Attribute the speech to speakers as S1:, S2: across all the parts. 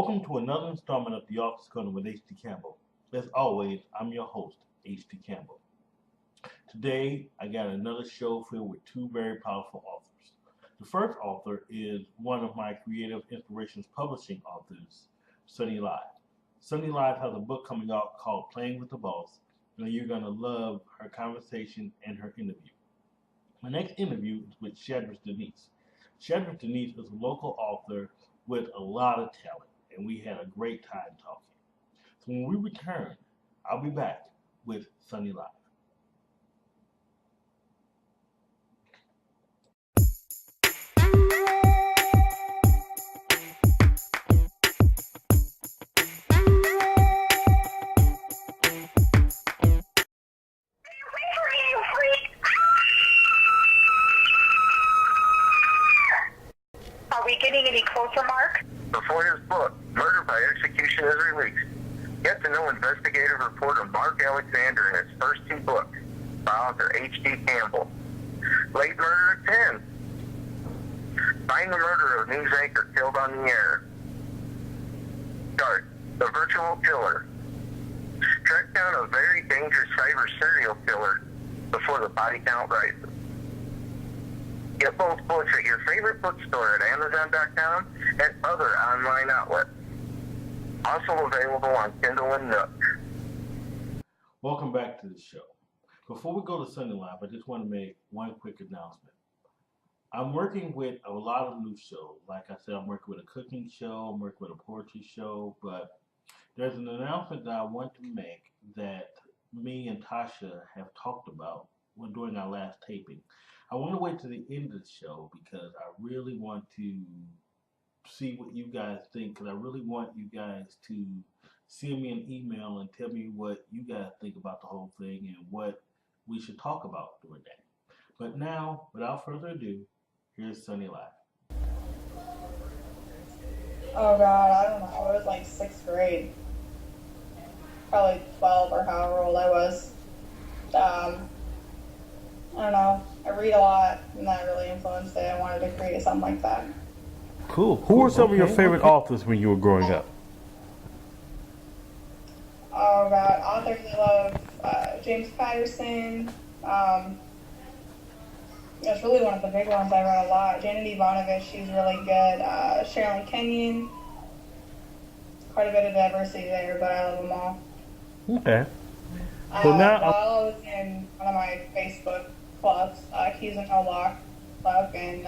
S1: Welcome to another installment of The Office Corner with H.D. Campbell. As always, I'm your host, H.D. Campbell. Today, I got another show filled with two very powerful authors. The first author is one of my Creative Inspirations publishing authors, Sonny Live. Sonny Live has a book coming out called Playing with the Boss, and you're going to love her conversation and her interview. My next interview is with Shadress Denise. Shadress Denise is a local author with a lot of talent, and we had a great time talking. So when we return, I'll be back with Sonny Live.
S2: Are we getting any closer, Mark?
S3: Before his book, Murder by Execution, is released, get to know investigative reporter Mark Alexander in his first two books by author H.D. Campbell. Late Murder at 10. Find the murder of news anchor killed on the air. Start, the virtual killer. Track down a very dangerous cyber serial killer before the body count rises. Get both books at your favorite bookstore at Amazon.com and other online outlets. Also available on Kindle and Nook.
S1: Welcome back to the show. Before we go to Sonny Live, I just want to make one quick announcement. I'm working with a lot of new shows. Like I said, I'm working with a cooking show, I'm working with a poetry show, but there's an announcement that I want to make that me and Tasha have talked about when doing our last taping. I want to wait to the end of the show because I really want to see what you guys think, because I really want you guys to send me an email and tell me what you guys think about the whole thing and what we should talk about during that. But now, without further ado, here's Sonny Live.
S4: Oh God, I don't know. It was like 6th grade. Probably 12 or however old I was. I don't know. I read a lot, and that really influenced it. I wanted to create something like that.
S1: Cool. Who were some of your favorite authors when you were growing up?
S4: Oh God, authors I love James Patterson. That's really one of the big ones I read a lot. Janet Ivanovich, she's really good. Sherilyn Kenyon. Quite a bit of diversity there, but I love them all.
S1: Okay. So now,
S4: I was in one of my Facebook clubs, Keys and No Lock Club, and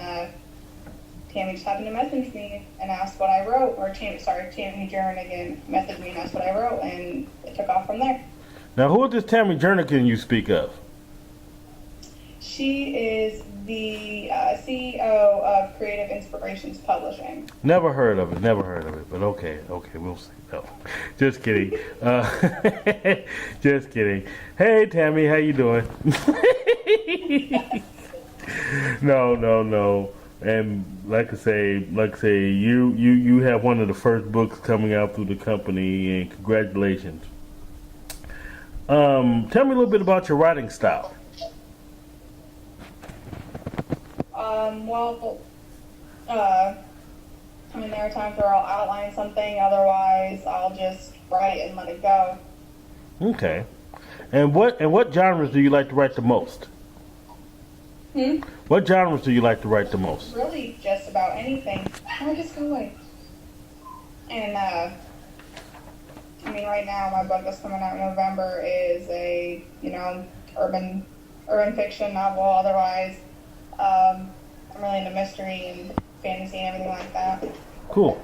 S4: Tammy just happened to message me and asked what I wrote, or Tammy Jernigan messaged me and asked what I wrote, and it took off from there.
S1: now who is this Tammy Jernigan you speak of?
S4: She is the CEO of Creative Inspirations Publishing.
S1: Never heard of it, but okay, we'll see. No, just kidding. Just kidding. Hey, Tammy, how you doing? No. And like I say, you have one of the first books coming out through the company, and congratulations. Tell me a little bit about your writing style.
S4: There are times where I'll outline something, otherwise I'll just write and let it go.
S1: Okay. And what genres do you like to write the most? What genres do you like to write the most?
S4: Really, just about anything. I'll just go away. And right now my book that's coming out in November is a urban fiction novel. Otherwise, I'm really into mystery and fantasy and everything like that.
S1: Cool.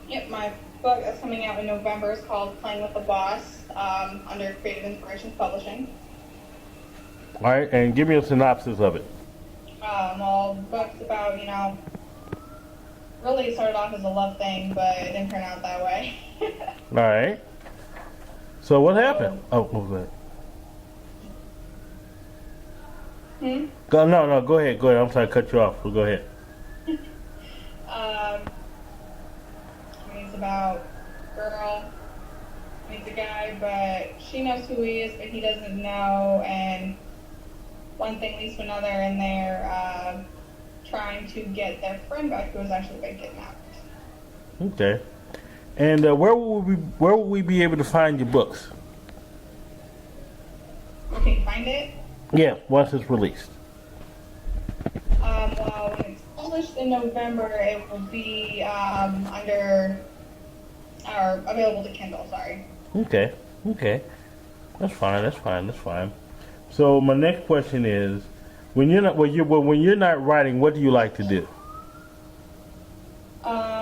S4: Yep, my book that's coming out in November is called Playing with the Boss, under Creative Inspirations Publishing.
S1: All right, and give me a synopsis of it.
S4: The book's about, really started off as a love thing, but it didn't turn out that way.
S1: All right. So what happened? What was that? No, go ahead. I'm sorry to cut you off, so go ahead.
S4: It's about a girl meets a guy, but she knows who he is, but he doesn't know, and one thing leads to another, and they're trying to get their friend back who has actually been kidnapped.
S1: Okay. And where will we be able to find your books?
S4: Where can you find it?
S1: Yeah, once it's released.
S4: Well, when it's published in November, it will be under or available to Kindle. Sorry.
S1: Okay. Okay. That's fine. That's fine. That's fine. So my next question is, when you're not writing, what do you like to do?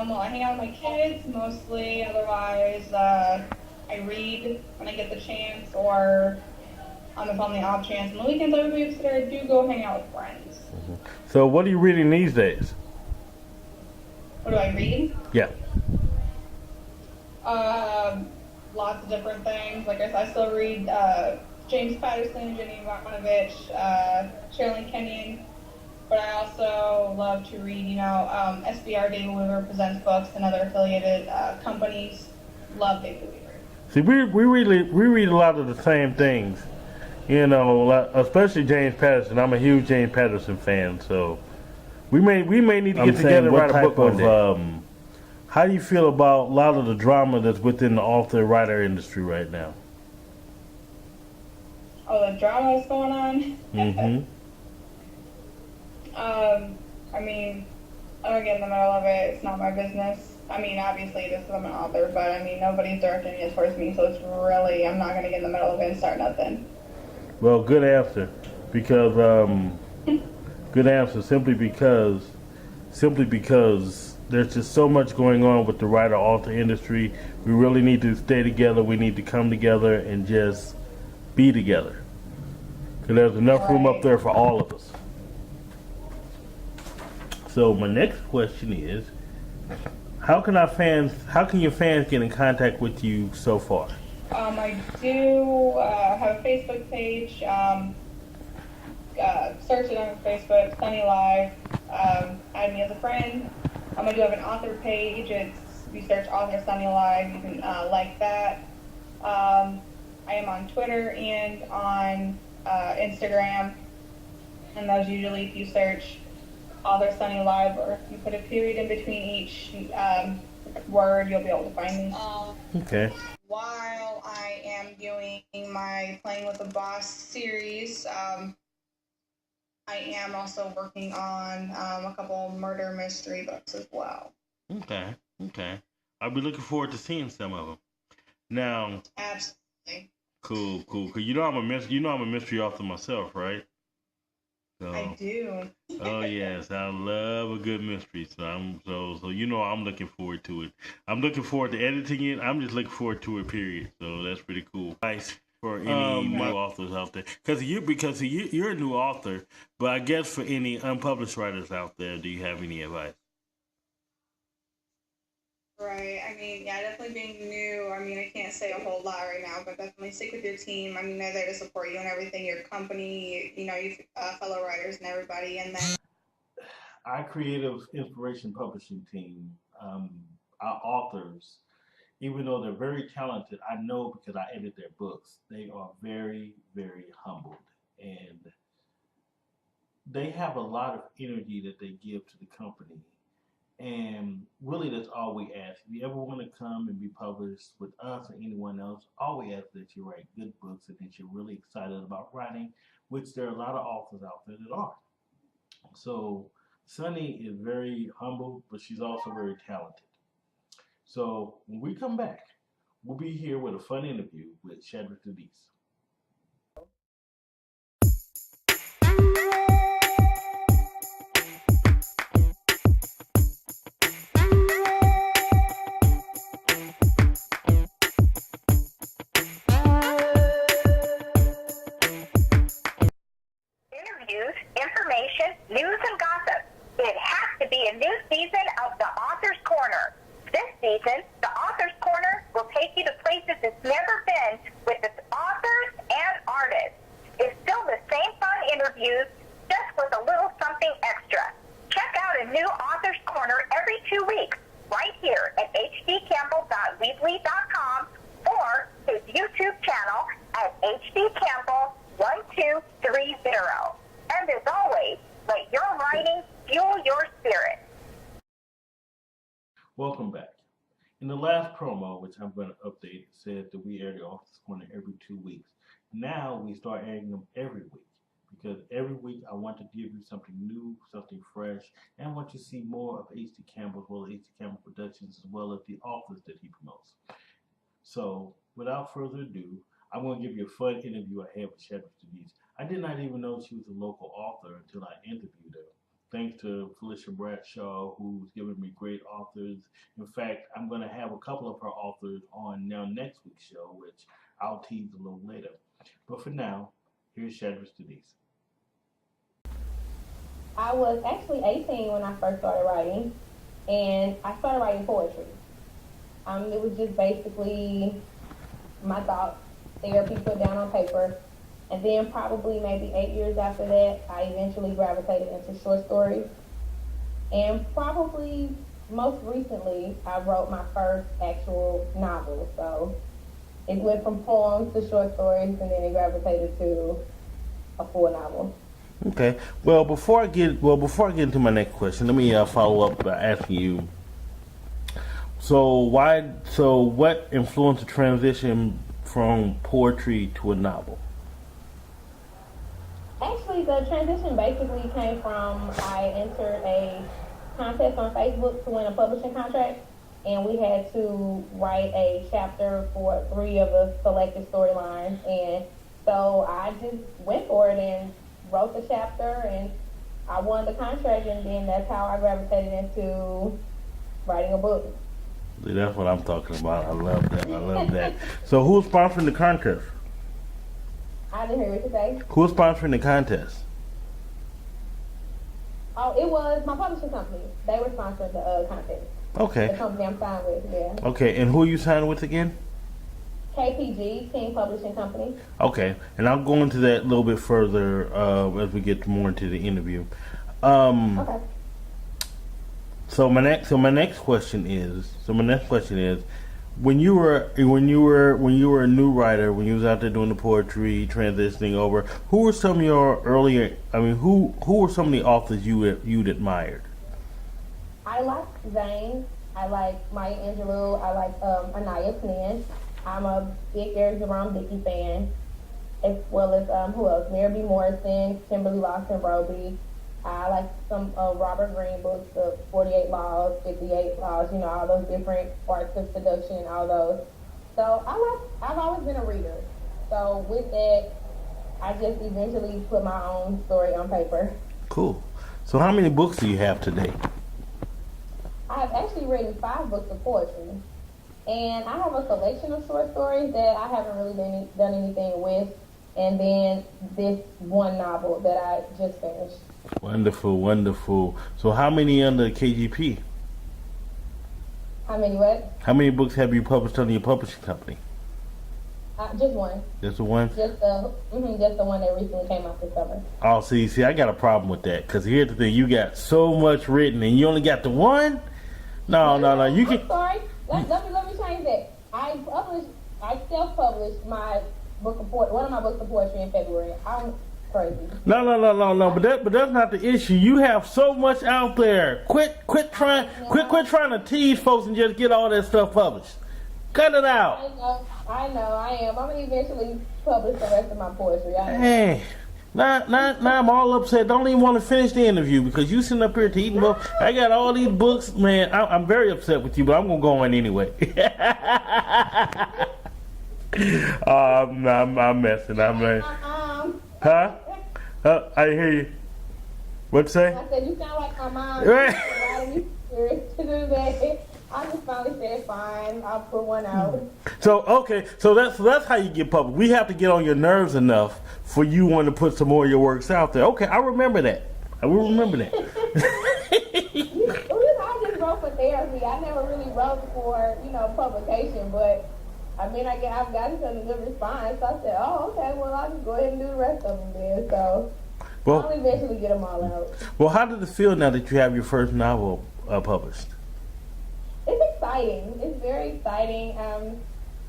S4: Well, I hang out with my kids mostly. Otherwise, I read when I get the chance, or on the off chance. On the weekends, I do go hang out with friends.
S1: So what are you reading these days?
S4: What do I read?
S1: Yeah.
S4: Lots of different things. Like I said, I still read James Patterson, Jenny Ivanovich, Sherilyn Kenyon. But I also love to read, SBR David Weaver presents books and other affiliated companies. Love David Weaver.
S1: See, we read a lot of the same things, especially James Patterson. I'm a huge James Patterson fan, so we may need to get together and write a book one day. How do you feel about a lot of the drama that's within the author-writer industry right now?
S4: Oh, the drama that's going on?
S1: Mm-hmm.
S4: I mean, I don't get in the middle of it. It's not my business. I mean, obviously it is 'cause I'm an author, but I mean, nobody's directing it towards me, so it's really, I'm not going to get in the middle of it and start nothing.
S1: Well, good answer, because good answer simply because there's just so much going on with the writer-author industry. We really need to stay together. We need to come together and just be together, because there's enough room up there for all of us. So my next question is, how can your fans get in contact with you so far?
S4: I do have a Facebook page. Search it on Facebook, Sonny Live. Add me as a friend. I do have an author page. You search author Sonny Live. You can like that. I am on Twitter and on Instagram. And those usually, if you search author Sonny Live, or if you put a period in between each word, you'll be able to find me.
S1: Okay.
S4: While I am doing my Playing with the Boss series, I am also working on a couple murder mystery books as well.
S1: Okay. Okay. I'll be looking forward to seeing some of them. Now.
S4: Absolutely.
S1: Cool. Cause I'm a mystery author myself, right? So,
S4: I do.
S1: Oh yes, I love a good mystery. So I'm looking forward to it. I'm looking forward to editing it. I'm just looking forward to it. Period. So that's pretty cool. Nice for any new authors out there, because you're a new author. But I guess for any unpublished writers out there, do you have any advice?
S4: Right. I mean, yeah, definitely being new. I mean, I can't say a whole lot right now, but definitely stick with your team. I mean, they're there to support you and everything, your company, your fellow writers and everybody. And then our creative inspiration publishing team, our authors, even though they're very talented, I know because I edit their books, they are very, very humbled. And they have a lot of energy that they give to the company. And really, that's all we ask. If you ever want to come and be published with us or anyone else, all we ask is that you write good books and that you're really excited about writing, which there are a lot of authors out there that are. So Sonny is very humble, but she's also very talented. So when we come back, we'll be here with a fun interview with Shadress Denise.
S2: Interviews, information, news, and gossip. It has to be a new season of the Author's Corner. This season, the Author's Corner will take you to places it's never been with its authors and artists. It's still the same fun interviews, just with a little something extra. Check out a new Author's Corner every 2 weeks, right here at hdcampbell.weebly.com or his YouTube channel at hdcampbell1230. And as always, let your writing fuel your spirit.
S1: Welcome back. In the last promo, which I'm going to update, it said that we air the Office Corner every 2 weeks. Now we start airing them every week because every week I want to give you something new, something fresh, and I want you to see more of H.D. Campbell as well as H.D. Campbell Productions as well as the Office that he promotes. So, without further ado, I'm going to give you a fun interview I had with Shadress Denise. I did not even know she was a local author until I interviewed her. Thanks to Felicia Bradshaw, who's given me great authors. In fact, I'm going to have a couple of her authors on now next week's show, which I'll tease a little later. But for now, here's Shadress Denise.
S5: I was actually 18 when I first started writing, and I started writing poetry. It was just basically my thoughts, therapy put down on paper. And then probably maybe 8 years after that, I eventually gravitated into short stories. And probably most recently, I wrote my first actual novel. So it went from poems to short stories, and then it gravitated to a full novel.
S6: Okay. Well, before I get into my next question, let me follow up by asking you. So what influenced the transition from poetry to a novel?
S5: Actually, the transition basically came from I entered a contest on Facebook to win a publishing contract, and we had to write a chapter for 3 of the selected storylines. And so I just went for it and wrote the chapter, and I won the contract, and then that's how I gravitated into writing a book.
S6: See, that's what I'm talking about. I love that. So who's sponsoring the contest?
S5: I didn't hear what you say.
S6: Who's sponsoring the contest?
S5: Oh, it was my publishing company. They were sponsoring the contest.
S6: Okay.
S5: The company I'm signed with, yeah.
S6: Okay, and who are you signed with again?
S5: KPG, King Publishing Company.
S6: Okay, and I'll go into that a little bit further as we get more into the interview.
S5: Okay.
S6: So my next question is when you were a new writer, when you was out there doing the poetry, transitioning over, who were some of your who were some of the authors you'd admired?
S5: I like Zane. I like Maya Angelou. I like Anaya Flynn. I'm a big Eric Jerome Dickey fan, as well as who else? Mary B. Morrison, Kimberly Lawson Roby. I like some Robert Greene books, the 48 Laws, 58 Laws, all those different arts of seduction and all those. So I've always been a reader. So with that, I just eventually put my own story on paper.
S6: Cool. So how many books do you have today?
S5: I have actually written 5 books of poetry. And I have a collection of short stories that I haven't really done anything with. And then this one novel that I just finished.
S6: Wonderful. So how many under KGP?
S5: How many what?
S6: How many books have you published under your publishing company?
S5: Just one.
S6: Just the one?
S5: Just the one that recently came out this summer.
S6: Oh, see, I got a problem with that. Because here's the thing, you got so much written and you only got the one? No. You can.
S5: I'm sorry. Let me change that. I self-published my book of poetry, one of my books of poetry in February. I'm crazy.
S6: No. But that's not the issue. You have so much out there. Quit trying to tease folks and just get all that stuff published. Cut it out.
S5: I know. I am. I'm gonna eventually publish the rest of my poetry.
S6: Hey. Now I'm all upset. Don't even want to finish the interview because you sitting up here to eating books. I got all these books, man. I'm very upset with you, but I'm gonna go on anyway. I'm messing. Huh? I hear you. What'd you say?
S5: I said you sound like my mom.
S6: Right.
S5: Me to do that. I just finally said fine. I'll put one out.
S6: So that's how you get public. We have to get on your nerves enough for you want to put some more of your works out there. Okay, I remember that. I will remember that.
S5: I just wrote for therapy. I never really wrote for publication, but I've gotten some good response. So I said, oh, okay, well I'll just go ahead and do the rest of them then. So I'll eventually get them all out.
S6: Well, how does it feel now that you have your first novel published?
S5: It's exciting. It's very exciting.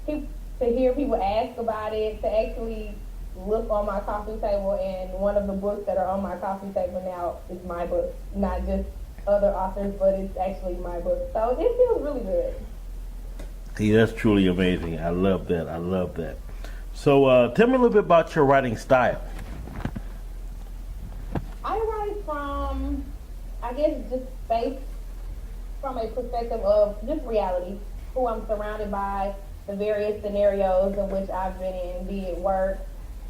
S5: To hear people ask about it, to actually look on my coffee table, and one of the books that are on my coffee table now is my book, not just other authors, but it's actually my book. So it feels really good.
S6: See, that's truly amazing. I love that. I love that. So, tell me a little bit about your writing style.
S5: I write from, I guess, just based from a perspective of just reality, who I'm surrounded by, the various scenarios in which I've been in, be it work,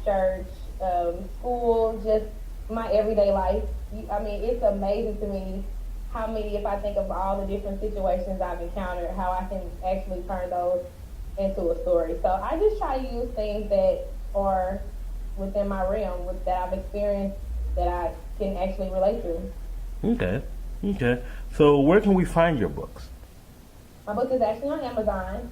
S5: church, school, just my everyday life. I mean, it's amazing to me how many, if I think of all the different situations I've encountered, how I can actually turn those into a story. So I just try to use things that are within my realm, that I've experienced, that I can actually relate to.
S6: Okay. Okay. So, where can we find your books?
S5: My book is actually on Amazon.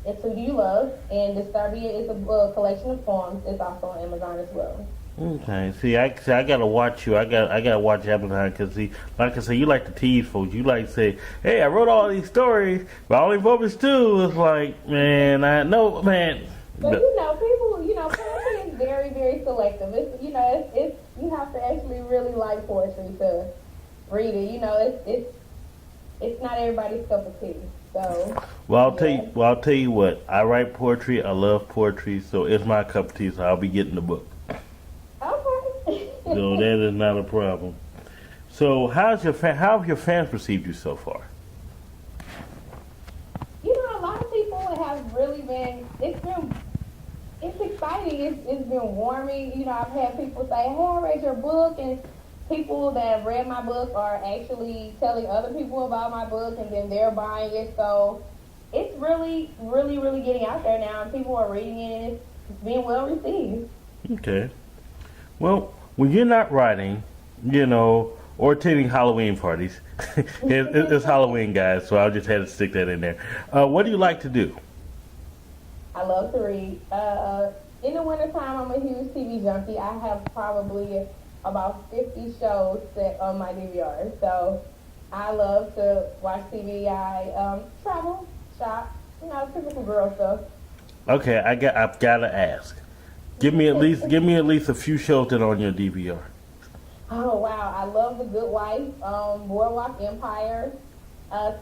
S5: It's Who Do You Love? And Disturbia is a collection of poems. It's also on Amazon as well.
S6: Okay. See, I gotta watch you. I gotta watch Amazon because see, like I say, you like to tease folks. You like to say, "Hey, I wrote all these stories, but I only published 2." It's like, man, I know, man.
S5: But poetry is very, very selective. It's you have to actually really like poetry to read it. It's not everybody's cup of tea. So.
S6: Well, I'll tell you what. I write poetry. I love poetry, so it's my cup of tea. So I'll be getting the book.
S5: Okay.
S6: So that is not a problem. So how have your fans received you so far?
S5: A lot of people have really been. It's exciting. It's been warming. I've had people say, "Hey, I read your book," and people that have read my book are actually telling other people about my book, and then they're buying it. So it's really, really, really getting out there now, and people are reading it, and it's being well received.
S6: Okay. Well, when you're not writing, or attending Halloween parties, it's Halloween, guys, so I just had to stick that in there. What do you like to do?
S5: I love to read. In the wintertime, I'm a huge TV junkie. I have probably about 50 shows set on my DVR. So I love to watch TV. I travel, shop, typical girl stuff.
S6: Okay, I've got to ask. Give me at least a few shows that are on your DVR.
S5: Oh wow, I love The Good Wife, Boardwalk Empire,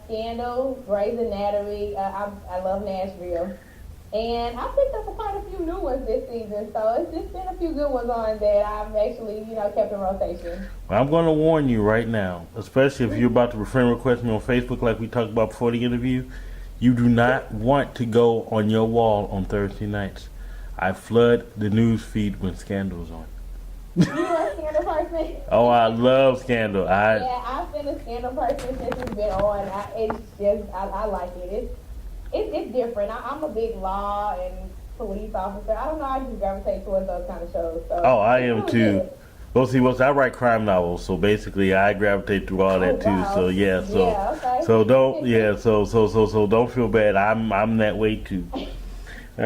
S5: Scandal, Grey's Anatomy. I love Nashville. And I picked up quite a few new ones this season, so it's just been a few good ones on that I've actually, kept in rotation.
S6: Well, I'm going to warn you right now, especially if you're about to friend request me on Facebook like we talked about before the interview, you do not want to go on your wall on Thursday nights. I flood the news feed when Scandal's on.
S5: You a Scandal person?
S6: Oh, I love Scandal.
S5: Yeah, I've been a Scandal person since it's been on. I like it. It's different. I'm a big law and police officer. I don't know. I just gravitate towards those kind of shows. So
S6: I am too. Well, see, I write crime novels, so basically I gravitate through all that too.
S5: Wow.
S6: So yeah,
S5: okay.
S6: so don't feel bad. I'm that way too. All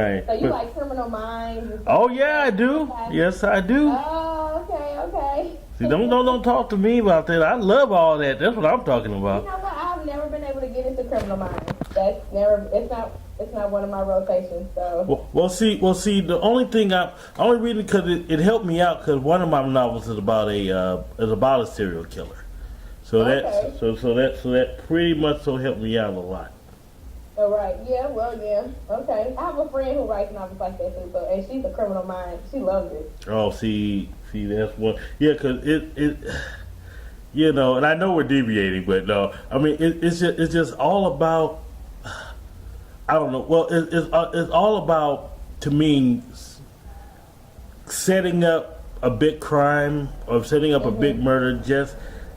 S6: right.
S5: So you like Criminal Minds?
S6: Oh yeah, I do.
S5: Okay.
S6: Yes, I do.
S5: Oh, okay.
S6: See, don't talk to me about that. I love all that. That's what I'm talking about.
S5: You know what? I've never been able to get into Criminal Minds. It's not one of my rotations. So.
S6: Well, see. The only thing I only read it because it helped me out because one of my novels is about a serial killer. So
S5: okay.
S6: that pretty much helped me out a lot.
S5: All right. Yeah. Well. Yeah. Okay. I have a friend who writes novels like that too. So, and she's a Criminal Mind. She loves it.
S6: Oh, see, that's one. Yeah, because it. And I know we're deviating, but no, I mean it's just all about. I don't know. Well, it's all about, to me, setting up a big crime or setting up a big murder. Just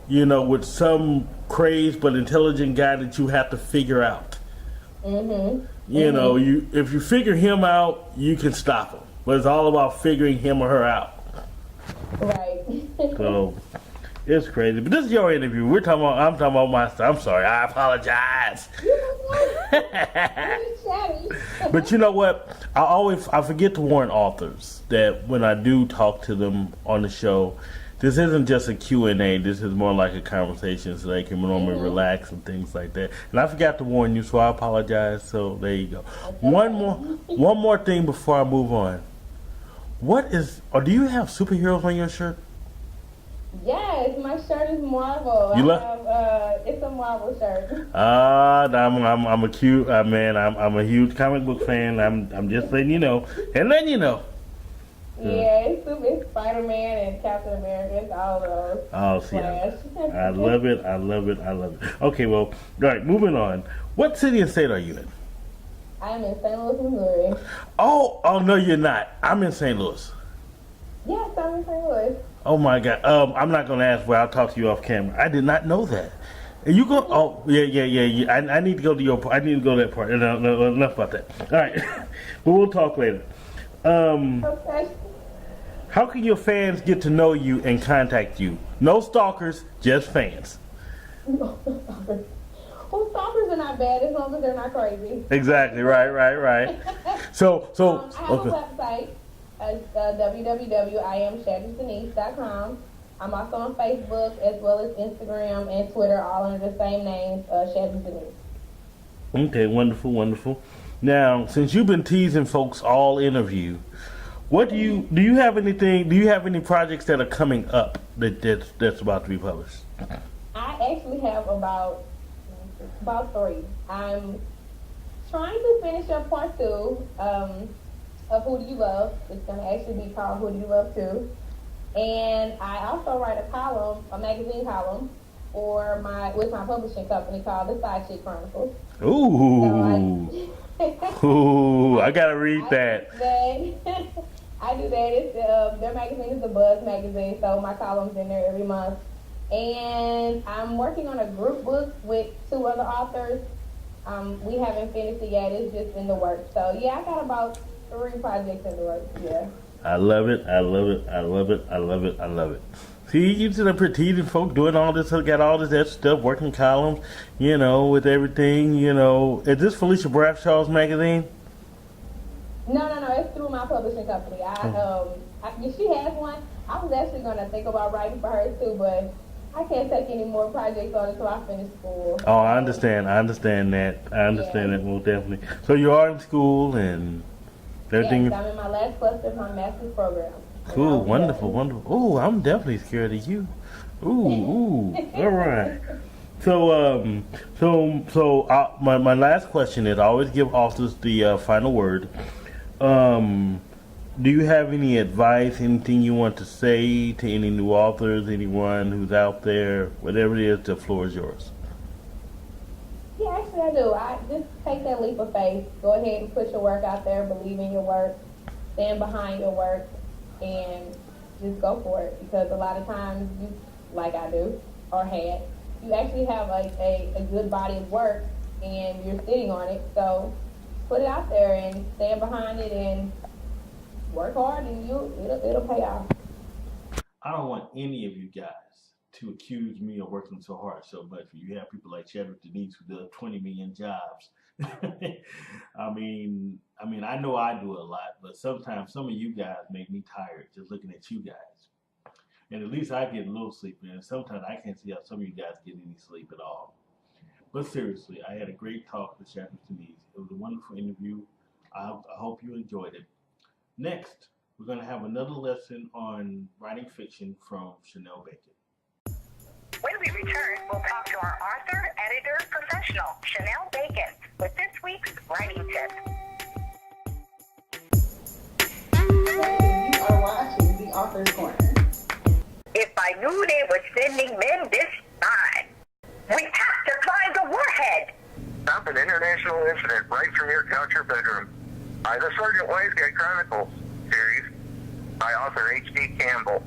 S6: with some crazed but intelligent guy that you have to figure out. If you figure him out, you can stop him. But it's all about figuring him or her out.
S5: Right.
S6: So. It's crazy, but this is your interview. I'm talking about my stuff. I'm sorry. I apologize. But you know what? I forget to warn authors that when I do talk to them on the show, this isn't just a Q&A. This is more like a conversation so they can normally relax and things like that. And I forgot to warn you, so I apologize. So there you go. One more thing before I move on. Do you have superheroes on your shirt?
S5: Yes, my shirt is Marvel.
S6: You
S5: I have, it's a Marvel shirt.
S6: I'm a cute man. I'm a huge comic book fan. I'm just letting you know and letting you know.
S5: Yeah, it's Spider-Man and Captain America. It's all those.
S6: Oh, see,
S5: Flash.
S6: I love it. I love it. I love it. Okay, well, all right, moving on. What city and state are you in?
S5: I am in St. Louis, Missouri.
S6: Oh, no, you're not. I'm in St. Louis.
S5: Yes, I'm in St. Louis.
S6: Oh my God. I'm not gonna ask where. I'll talk to you off camera. I did not know that. And you go? Oh, yeah. I need to go to your. I need to go to that part. No, enough about that. All right, but we'll talk later.
S5: Okay.
S6: How can your fans get to know you and contact you? No stalkers, just fans.
S5: Well, stalkers are not bad as long as they're not crazy.
S6: Exactly. Right. So.
S5: I have a website. It's www.iamshadressdenise.com. I'm also on Facebook as well as Instagram and Twitter, all under the same name, Shadress Denise.
S6: Okay, wonderful. Now, since you've been teasing folks all interview, what do you have anything? Do you have any projects that are coming up that's about to be published?
S5: I actually have about 3. I'm trying to finish up part 2 of Who Do You Love. It's going to actually be called Who Do You Love 2. And I also write a magazine column with my publishing company called The Side Chick Chronicles.
S6: Ooh. Ooh, I gotta read that.
S5: I do that. It's their magazine is the Buzz magazine, so my column's in there every month. And I'm working on a group book with 2 other authors. We haven't finished it yet. It's just in the works. So yeah, I got about 3 projects in the works. Yeah.
S6: I love it. See, you sit up here teasing folk, doing all this, got all this stuff, working columns, with everything, Is this Felicia Brashaw's magazine?
S5: No, it's through my publishing company. She has one. I was actually going to think about writing for her too, but I can't take any more projects on until I finish school.
S6: Oh, I understand that. I understand that, well, definitely. So you are in school and everything?
S5: Yes, I'm in my last cluster of my master's program.
S6: Cool, wonderful. Oh, I'm definitely scared of you. Ooh, all right. So, my last question is, I always give authors the final word. Do you have any advice, anything you want to say to any new authors, anyone who's out there, whatever it is, the floor is yours.
S5: Yeah, actually I do. I just take that leap of faith. Go ahead and put your work out there, believe in your work, stand behind your work, and just go for it. Because a lot of times, you, like I do, or had, you actually have a good body of work, and you're sitting on it. So put it out there and stand behind it and work hard, and it'll pay off.
S1: I don't want any of you guys to accuse me of working so hard so much. You have people like Shadress Denise who does 20 million jobs. I mean, I know I do a lot, but sometimes some of you guys make me tired just looking at you guys. And at least I get a little sleep, and sometimes I can't see how some of you guys get any sleep at all. But seriously, I had a great talk with Shadress Denise. It was a wonderful interview. I hope you enjoyed it. Next, we're going to have another lesson on writing fiction from Shonell Bacon.
S2: When we return, we'll talk to our author, editor, professional, Shonell Bacon, with this week's writing tip.
S4: You are watching The Author's Corner.
S2: If I knew they were sending men this time, we have to find the warhead.
S3: Stop an international incident right from your couch or bedroom. By the Sergeant Wise Guy Chronicles series by author H.D. Campbell.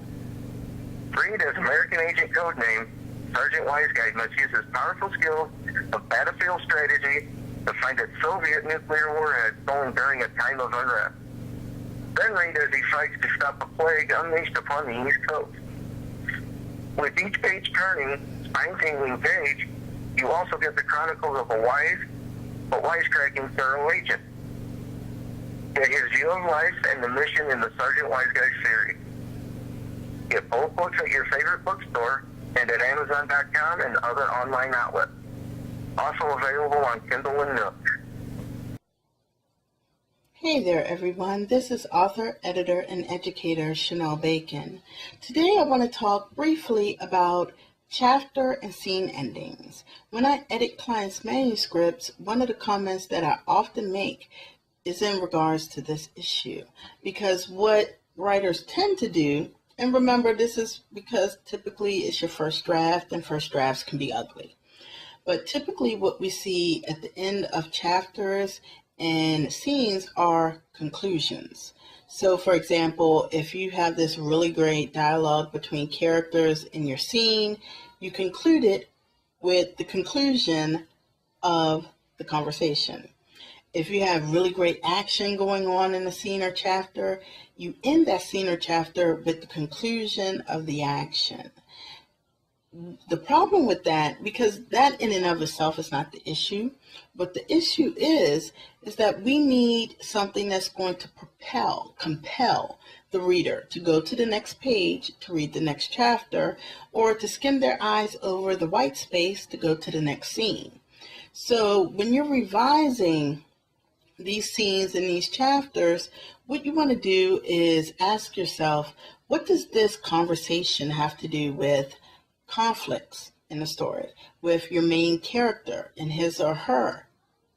S3: Freed as American Agent Codename, Sergeant Wise Guy must use his powerful skills of battlefield strategy to find a Soviet nuclear warhead stolen during a time of unrest. Then read as he fights to stop a plague unleashed upon the East Coast. With each page turning, spine-tingling page, you also get the chronicles of a wise but wisecracking thorough agent. Get his view of life and the mission in the Sergeant Wise Guy series. Get both books at your favorite bookstore and at Amazon.com and other online outlets. Also available on Kindle and Nook.
S7: Hey there, everyone. This is author, editor, and educator Shonell Bacon. Today I want to talk briefly about chapter and scene endings. When I edit clients' manuscripts, one of the comments that I often make is in regards to this issue. Because what writers tend to do, and remember this is because typically it's your first draft, and first drafts can be ugly. But typically what we see at the end of chapters and scenes are conclusions. So for example, if you have this really great dialogue between characters in your scene, you conclude it with the conclusion of the conversation. If you have really great action going on in a scene or chapter, you end that scene or chapter with the conclusion of the action. The problem with that, because that in and of itself is not the issue, but the issue is that we need something that's going to compel the reader to go to the next page to read the next chapter, or to skim their eyes over the white space to go to the next scene. So when you're revising these scenes and these chapters, what you want to do is ask yourself, what does this conversation have to do with conflicts in the story, with your main character and his or her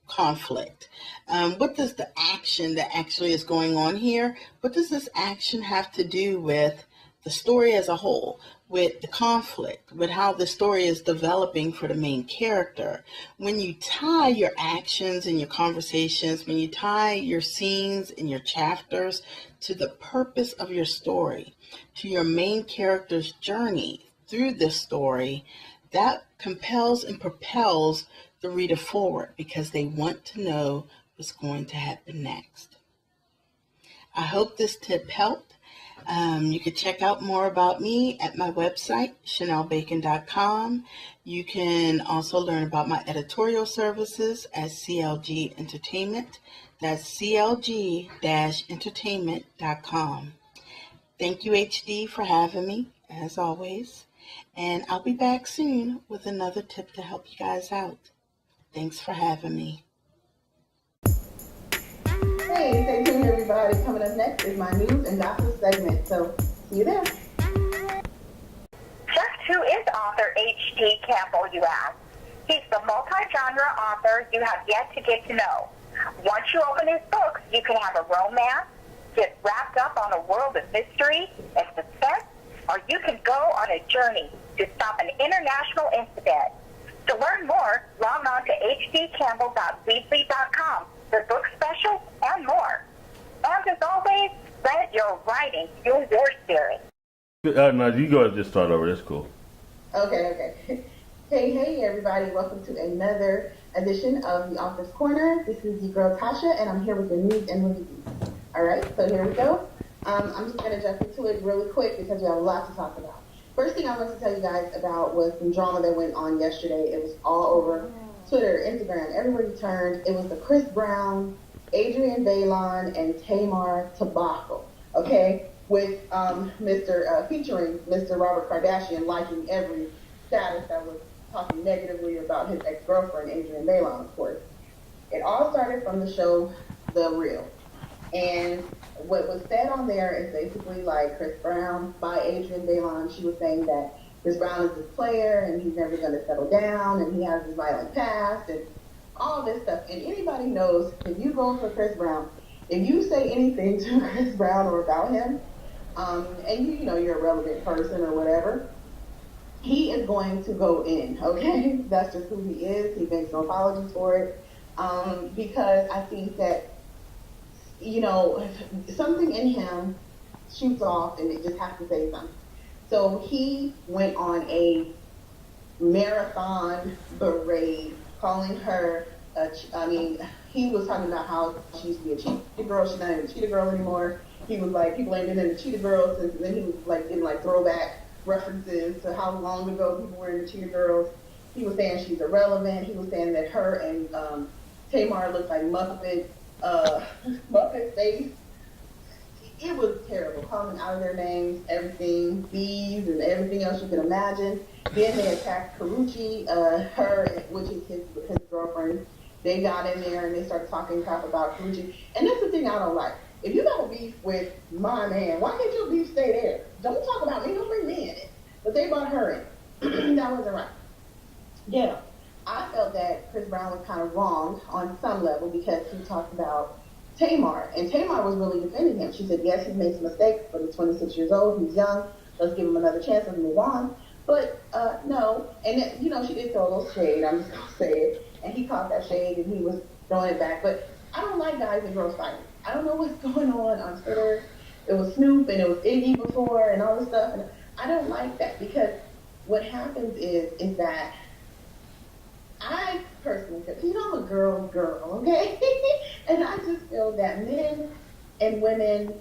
S7: conflict? What does the action that actually is going on here, what does this action have to do with the story as a whole, with the conflict, with how the story is developing for the main character? When you tie your actions and your conversations, when you tie your scenes and your chapters to the purpose of your story, to your main character's journey through this story, that compels and propels the reader forward because they want to know what's going to happen next. I hope this tip helped. You can check out more about me at my website, ShonellBacon.com. You can also learn about my editorial services at CLG Entertainment. That's CLG-entertainment.com. Thank you, HD, for having me, as always. And I'll be back soon with another tip to help you guys out. Thanks for having me.
S8: Hey, stay tuned, everybody. Coming up next is my news and gossip segment. So, see you there.
S2: Just who is author H.D. Campbell, you ask? He's the multi-genre author you have yet to get to know. Once you open his books, you can have a romance, get wrapped up on a world of mystery and suspense, or you can go on a journey to stop an international incident. To learn more, log on to hdcampbell.weebly.com for book specials and more. And as always, let your writing fuel your spirit.
S6: No, you go ahead and just start over. That's cool.
S8: Okay. Hey, everybody. Welcome to another edition of The Author's Corner. This is your girl, Tasha, and I'm here with the news and reviews. All right, so here we go. I'm just going to jump into it really quick because we have a lot to talk about. First thing I want to tell you guys about was some drama that went on yesterday. It was all over Twitter, Instagram, everywhere you turned. It was the Chris Brown, Adrian Bailon, and Tamar debacle, okay? With featuring Mr. Robert Kardashian liking every status that was talking negatively about his ex-girlfriend, Adrian Bailon, of course. It all started from the show The Real. And what was said on there is basically like Chris Brown by Adrian Bailon. She was saying that Chris Brown is this player and he's never going to settle down and he has this violent past and all this stuff. And anybody knows if you go for Chris Brown, if you say anything to Chris Brown or about him, and you know you're a relevant person or whatever, he is going to go in, okay? That's just who he is. He makes no apologies for it. Because I think that, you know, something in him shoots off and it just has to say something. So he went on a marathon parade calling her, he was talking about how she used to be a cheetah girl. She's not even a cheetah girl anymore. He was like, people ain't been in the cheetah girls since, and then he was like getting like throwback references to how long ago people were in the cheetah girls. He was saying she's irrelevant. He was saying that her and Tamar looked like Muppet face. It was terrible, calling out of their names, everything, bees and everything else you can imagine. Then they attacked Karuchi, which is his girlfriend, they got in there and they started talking crap about Gucci. And that's the thing I don't like. If you got a beef with my man, why can't your beef stay there? Don't talk about me, don't bring me in it. But they brought her in. That wasn't right. Yeah. I felt that Chris Brown was kind of wrong on some level because he talked about Tamar. And Tamar was really defending him. She said, yes, he's made some mistakes, but he's 26 years old, he's young, let's give him another chance and move on. But no, and you know, she did throw a little shade, I'm just going to say it. And he caught that shade and he was throwing it back. But I don't like guys and girls fighting. I don't know what's going on Twitter. It was Snoop and it was Iggy before and all this stuff. And I don't like that because what happens is that I personally, because you know I'm a girl, okay? And I just feel that men and women,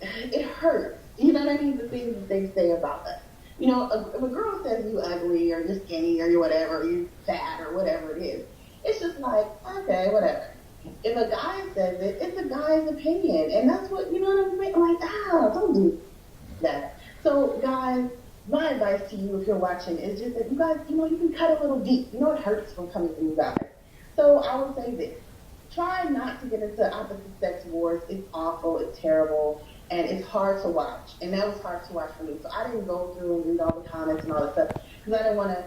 S8: it hurts. You know what I mean? The things that they say about us. You know, if a girl says you ugly or you're skinny or you're whatever, or you're fat or whatever it is, it's just like, okay, whatever. If a guy says it, it's a guy's opinion. And that's what, you know what I mean? I'm like, don't do that. So, guys, my advice to you if you're watching is just that you guys, you know, you can cut a little deep. You know it hurts from coming from you guys. So I will say this. Try not to get into opposite sex wars. It's awful. It's terrible. And it's hard to watch. And that was hard to watch for me. So I didn't go through and read all the comments and all that stuff because I didn't want to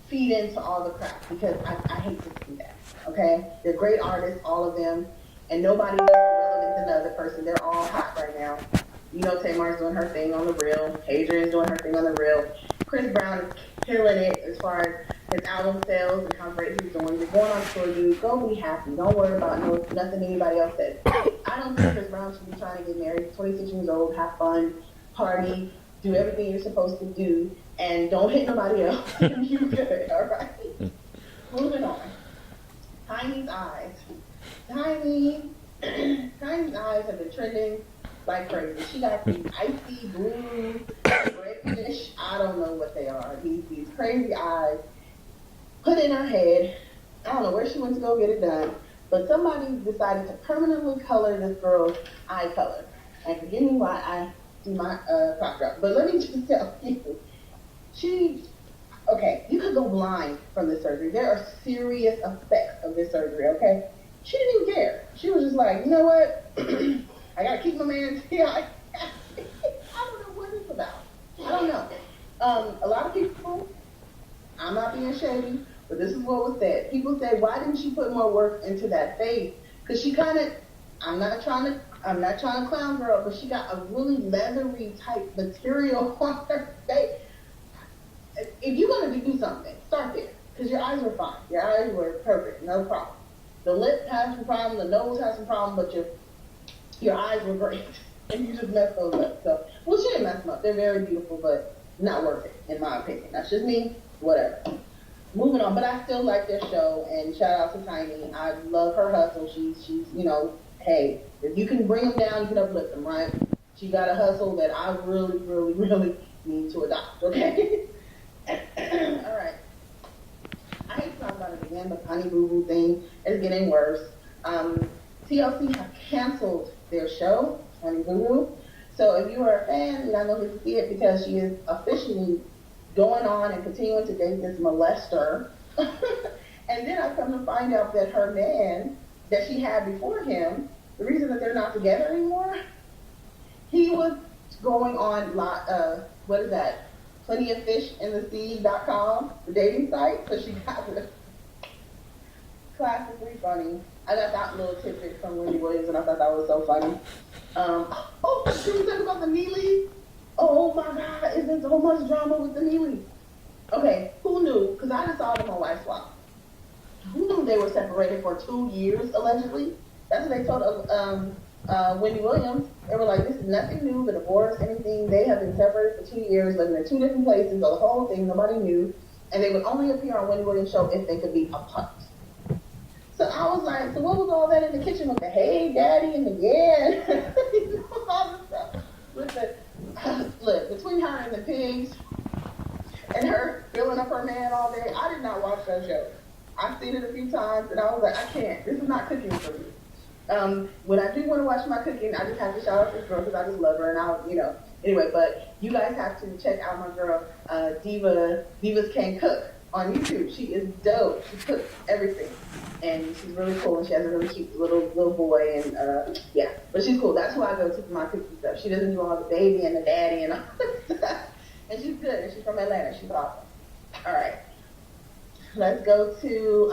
S8: feed into all the crap because I hate to see that. Okay? They're great artists, all of them. And nobody is more relevant than the other person. They're all hot right now. You know, Tamar's doing her thing on the real. Adrian's doing her thing on the real. Chris Brown is killing it as far as his album sales and how great he's doing. You're going on tour, dude. Go be happy. Don't worry about nothing anybody else says. I don't think Chris Brown should be trying to get married. He's 26 years old. Have fun. Party. Do everything you're supposed to do. And don't hit nobody else. You good, all right? Moving on. Tiny's eyes. Tiny's eyes have been trending like crazy. She got these icy blue, reddish, I don't know what they are. These crazy eyes put in her head. I don't know where she went to go get it done, but somebody decided to permanently color this girl's eye color. And forgive me why I do my crop drop, but let me just tell you, okay, you could go blind from this surgery. There are serious effects of this surgery, okay? She didn't even care. She was just like, you know what? I gotta keep my man's eye. I don't know what it's about. I don't know. A lot of people, I'm not being shady, but this is what was said. People say, why didn't she put more work into that face? Because she kind of, I'm not trying to clown girl, but she got a really leathery type material on her face. If you're gonna do something, start there. Because your eyes were fine. Your eyes were perfect, no problem. The lip has some problem, the nose has some problem, but your eyes were great, and you just messed those up. So, well, she didn't mess them up. They're very beautiful, but not worth it, in my opinion. That's just me. Whatever. Moving on, but I still like their show, and shout out to Tiny. I love her hustle. She's you know, hey, if you can bring them down, you can uplift them, right? She got a hustle that I really, really, really need to adopt, okay? All right. I hate to talk about it again, but Honey Boo Boo thing is getting worse. TLC have canceled their show, Honey Boo Boo. So if you are a fan, you're not going to see it because she is officially going on and continuing to date this molester. And then I come to find out that her man that she had before him, the reason that they're not together anymore, he was going on, what is that? plentyofishinthesea.com, the dating site. So she got it. Classically funny. I got that little tidbit from Wendy Williams, and I thought that was so funny. She was talking about the Neelys. Oh my God, is there so much drama with the Neelys? Okay, who knew? Because I just saw them on Wife Swap. Who knew they were separated for 2 years, allegedly? That's what they told Wendy Williams. They were like, this is nothing new, the divorce, anything. They have been separated for 2 years, living in 2 different places, so the whole thing, nobody knew. And they would only appear on Wendy Williams' show if they could be apart. So I was like, so what was all that in the kitchen with the hey, daddy, and the yeah, you know, all this stuff. With the, look, between her and the pigs, and her filling up her man all day, I did not watch that show. I've seen it a few times, and I was like, I can't. This is not cooking for me. When I do want to watch my cooking, I just have to shout out this girl because I just love her, and I'll, you know. Anyway, but you guys have to check out my girl, Divas Can Cook. on YouTube. She is dope. She cooks everything, and she's really cool. And she has a really cute little boy, and yeah. But she's cool. That's who I go to for my cooking stuff. She doesn't do all the baby and the daddy and all that stuff. And she's good. And she's from Atlanta. She's awesome. All right. Let's go to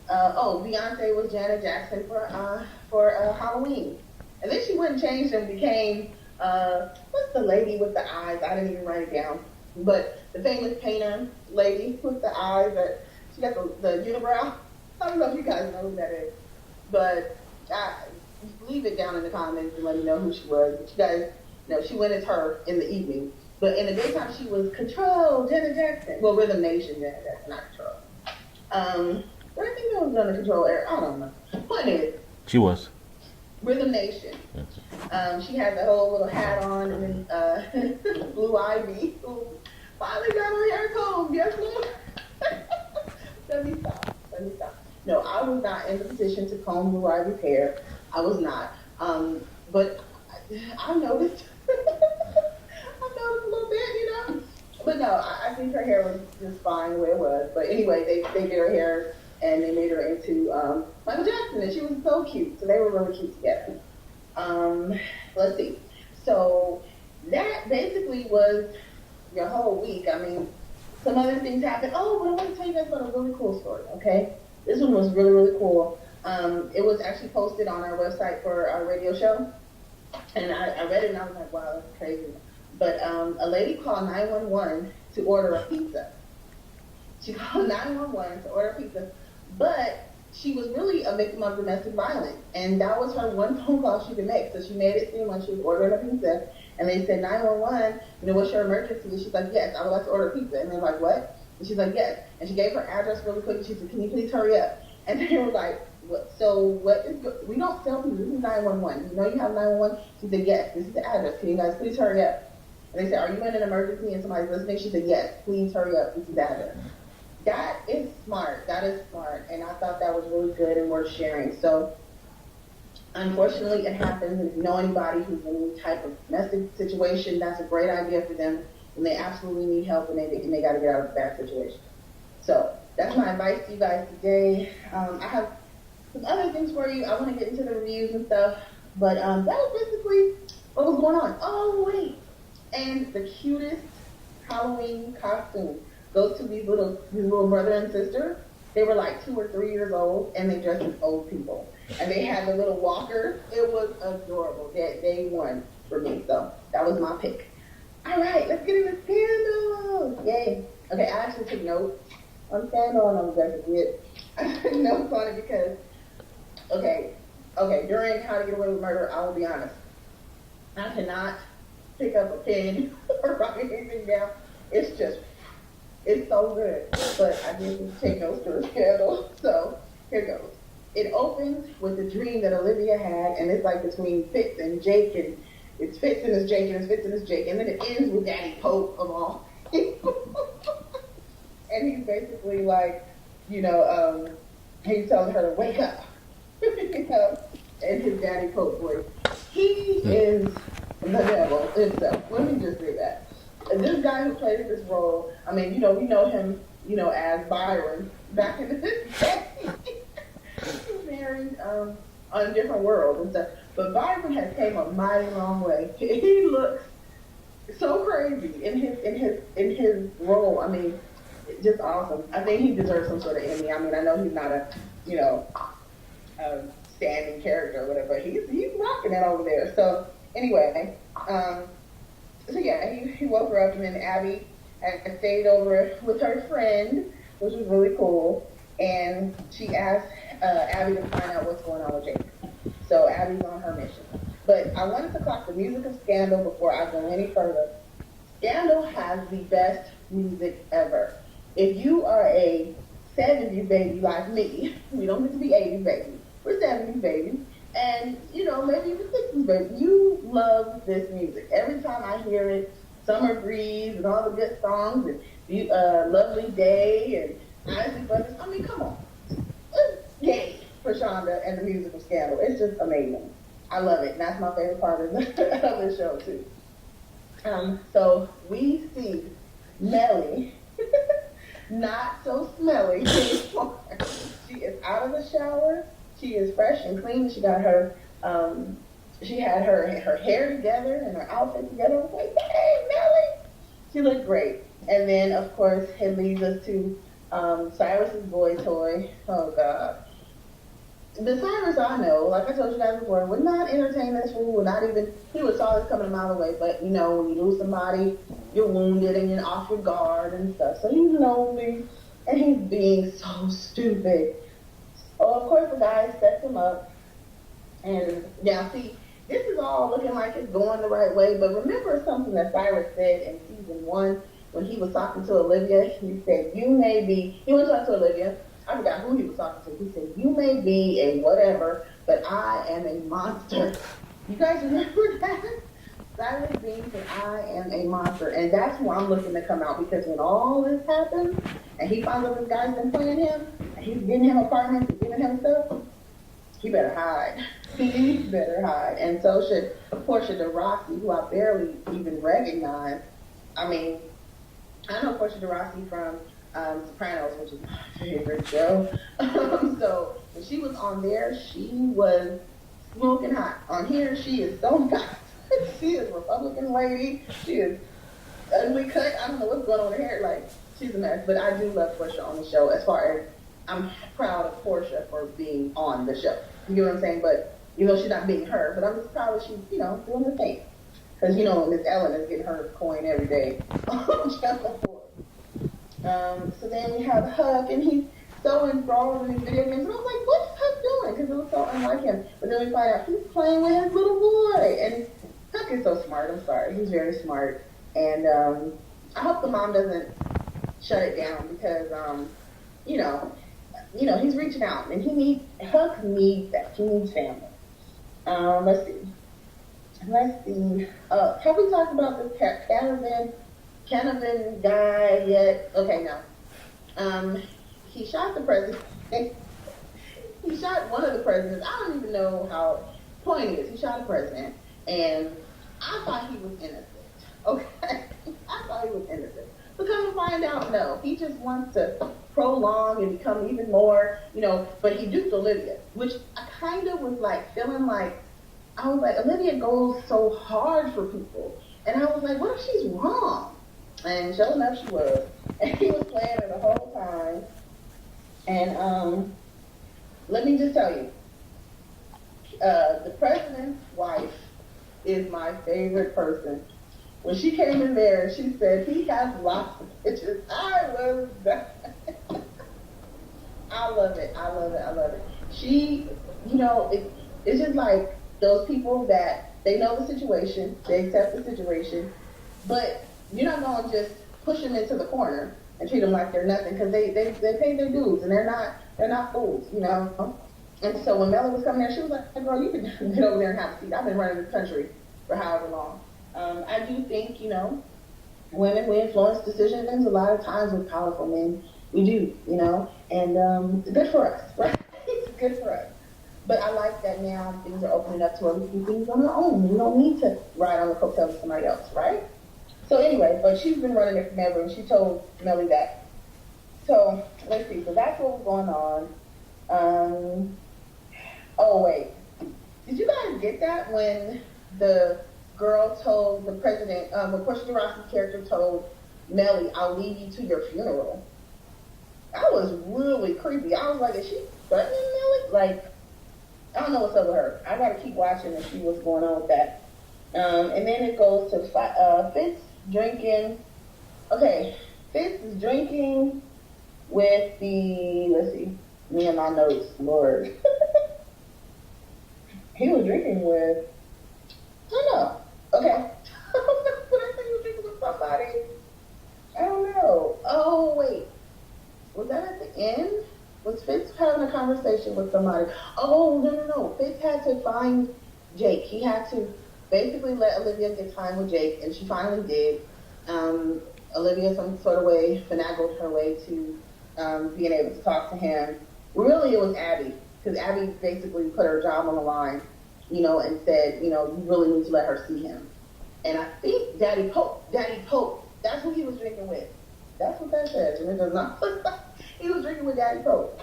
S8: Beyonce was Janet Jackson for Halloween, and then she went and changed and became what's the lady with the eyes? I didn't even write it down, but the famous painter lady with the eyes that she got the unibrow. I don't know if you guys know who that is, but leave it down in the comments and let me know who she was. But you guys know she went as her in the evening, but in the daytime she was Control Janet Jackson. Well, Rhythm Nation Janet Jackson, not Control. But I think that was under Control era. I don't know. Point is,
S6: She was.
S8: Rhythm Nation. She had the whole little hat on, and then Blue Ivy, who finally got her hair combed. Yes, Lord. Let me stop. No, I was not in the position to comb Blue Ivy's hair. I was not. But I noticed. I noticed a little bit, you know. But no, I think her hair was just fine the way it was. But anyway, they did her hair and they made her into Michael Jackson, and she was so cute. So they were really cute together. Let's see. So that basically was your whole week. I mean, some other things happened. Oh, but I want to tell you guys about a really cool story, okay? This one was really, really cool. It was actually posted on our website for our radio show. And I read it and I was like, wow, that's crazy. But a lady called 911 to order a pizza. She called 911 to order a pizza, but she was really a victim of domestic violence. And that was her one phone call she could make. So she made it seem like she was ordering a pizza. And they said, 911, you know, what's your emergency? And she's like, yes, I would like to order a pizza. And they're like, what? And she's like, yes. And she gave her address really quick. She said, can you please hurry up? And they were like, we don't tell people, this is 911. You know you have 911? She said, yes, this is the address. Can you guys please hurry up? And they said, are you in an emergency and somebody's listening? She said, yes, please hurry up. This is the address. That is smart. That is smart. And I thought that was really good and worth sharing. So, unfortunately, it happens. And if you know anybody who's in any type of domestic situation, that's a great idea for them. And they absolutely need help and they got to get out of a bad situation. So, that's my advice to you guys today. I have some other things for you. I want to get into the reviews and stuff. But that was basically what was going on. Oh, wait. And the cutest Halloween costume goes to these little brother and sister. They were like 2 or 3 years old, and they dressed as old people. And they had the little walker. It was adorable. They won for me, so that was my pick. All right, let's get into Scandal. Yay. Okay, I actually took notes on Scandal, and I was going to forget. I took notes on it because, okay, during How to Get Away with Murder, I will be honest. I cannot pick up a pen or write anything down. It's so good. But I didn't take notes for the Scandal. So here goes. It opens with a dream that Olivia had, and it's like between Fitz and Jake, and it's Fitz and it's Jake, and it's Fitz and it's Jake, and then it ends with Daddy Pope of all people. And he's basically like, you know, he's telling her to wake up, you know, in his Daddy Pope voice. He is the devil himself. Let me just say that. And this guy who plays this role, I mean, you know, we know him, you know, as Byron back in the day. He's married on a different world and stuff. But Byron has came a mighty long way. He looks so crazy in his role. I mean, just awesome. I think he deserves some sort of Emmy. I mean, I know he's not a, you know, standing character or whatever. He's rocking it over there. So anyway, so yeah, he woke her up, and then Abby had stayed over with her friend, which was really cool. And she asked Abby to find out what's going on with Jake. So Abby's on her mission. But I wanted to clock the music of Scandal before I go any further. Scandal has the best music ever. If you are a 70s baby like me, we don't get to be 80s babies, we're 70s babies, and you know, maybe even 60s baby, you love this music. Every time I hear it, Summer Breeze and all the good songs, and Lovely Day, and Isley Brothers, I mean, come on. Yay for Shonda and the music of Scandal. It's just amazing. I love it, and that's my favorite part of the show, too. So we see Melly not so smelly anymore. She is out of the shower. She is fresh and clean. She got her, she had her hair together and her outfit together. I was like, hey, Melly. She looked great. And then, of course, it leads us to Cyrus's boy toy. Oh, God. The Cyrus I know, like I told you guys before, would not entertain this fool, would not even, he would saw this coming a mile away, but you know, when you lose somebody, you're wounded and you're off your guard and stuff, so he's lonely, and he's being so stupid. Oh, of course the guy sets him up, and now see, this is all looking like it's going the right way, but remember something that Cyrus said in season 1, when he was talking to Olivia, he said, you may be, he went to talk to Olivia, I forgot who he was talking to. He said, you may be a whatever, but I am a monster. You guys remember that? Cyrus Bean said, I am a monster. And that's who I'm looking to come out, because when all this happens, and he finds out this guy's been playing him, and he's getting him apartments and giving him stuff, he better hide. He better hide. And so should Portia de Rossi, who I barely even recognize. I mean, I know Portia de Rossi from Sopranos, which is my favorite show. So when she was on there, she was smoking hot. On here, she is so hot. She is a Republican lady. She is ugly cut. I don't know what's going on with her hair. Like, she's a mess. But I do love Portia on the show. As far as I'm proud of Portia for being on the show. You know what I'm saying? But you know, she's not being her. But I'm just proud that she's, you know, doing the thing. Because you know, Miss Ellen is getting her coin every day on Channel 4. So then we have Huck, and he's so enthralled in these video games. And I was like, what's Huck doing? Because it was so unlike him. But then we find out he's playing with his little boy. And Huck is so smart. I'm sorry. He's very smart. And I hope the mom doesn't shut it down because, you know, he's reaching out. And Huck needs that. He needs family. Let's see. Have we talked about this Canavan guy yet? Okay, no. He shot the president. He shot one of the presidents. I don't even know how. Point is, he shot a president, and I thought he was innocent. Okay, I thought he was innocent. But come to find out, no. He just wants to prolong and become even more, you know. But he duped Olivia, which I kind of was like feeling like. I was like, Olivia goes so hard for people, and I was like, what if she's wrong? And sure enough, she was. And he was playing her the whole time. And let me just tell you, the president's wife is my favorite person. When she came in there and she said, he has lots of pictures, I was dying. I love it. I love it. I love it. She, you know, it's just like those people that they know the situation, they accept the situation, but you're not going to just push them into the corner and treat them like they're nothing because they pay their dues and they're not fools, you know. And so when Melly was coming there, she was like, girl, you can get over there and have a seat. I've been running the country for however long. I do think, you know, women, we influence decisions a lot of times with powerful men. We do, you know, and good for us, right? It's good for us. But I like that now things are opening up to where we do things on our own. We don't need to ride on the coattails of somebody else, right? So anyway, but she's been running it forever, and she told Melly that. So let's see. So that's what was going on. Oh wait, did you guys get that when the girl told the president, when Portia de Rossi's character told Melly, "I'll lead you to your funeral"? That was really creepy. I was like, is she threatening Melly? Like, I don't know what's up with her. I gotta keep watching and see what's going on with that. And then it goes to Fitz drinking. Okay, Fitz is drinking with the, let's see, me and my notes, Lord. He was drinking with, I don't know. Okay. Did I say he was drinking with somebody? I don't know. Oh, wait. Was that at the end? Was Fitz having a conversation with somebody? Oh, no. Fitz had to find Jake. He had to basically let Olivia get time with Jake, and she finally did. Olivia, some sort of way, finagled her way to being able to talk to him. Really, it was Abby, because Abby basically put her job on the line, you know, and said, you know, you really need to let her see him. And I think Daddy Pope, that's who he was drinking with. That's what that says, and it does not. He was drinking with Daddy Coke,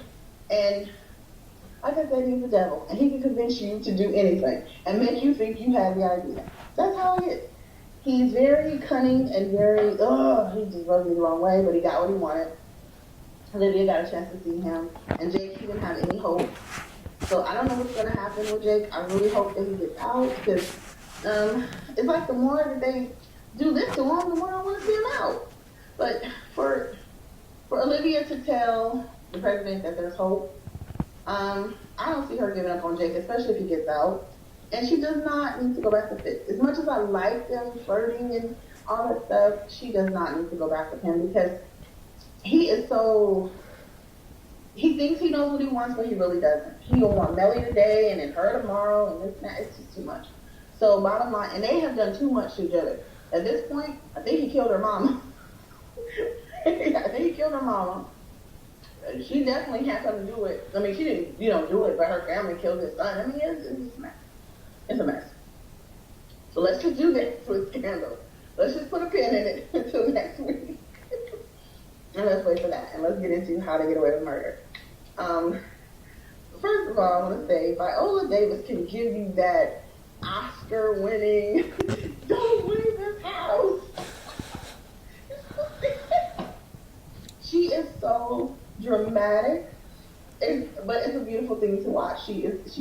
S8: and like I said, he's the devil, and he can convince you to do anything and make you think you have the idea. That's how he is. He's very cunning and very, he just rubbed me the wrong way, but he got what he wanted. Olivia got a chance to see him, and Jake, he didn't have any hope. So I don't know what's going to happen with Jake. I really hope that he gets out, because it's like the more that they do this to him, the more I want to see him out. But for Olivia to tell the president that there's hope, I don't see her giving up on Jake, especially if he gets out. And she does not need to go back to Fitz. As much as I like them flirting and all that stuff, she does not need to go back with him, because he is so, he thinks he knows what he wants, but he really doesn't. He will want Melly today and then her tomorrow, and this and that. It's just too much. So bottom line, and they have done too much to each other. At this point, I think he killed her mama. I think he killed her mama. She definitely had something to do with, I mean, she didn't, do it, but her family killed his son. I mean, it's a mess. It's a mess. So let's just do this with Scandal. Let's just put a pin in it until next week. And let's wait for that. And let's get into how to get away with murder. First of all, I want to say Viola Davis can give you that Oscar-winning, don't leave this house. She is so dramatic, but it's a beautiful thing to watch. She is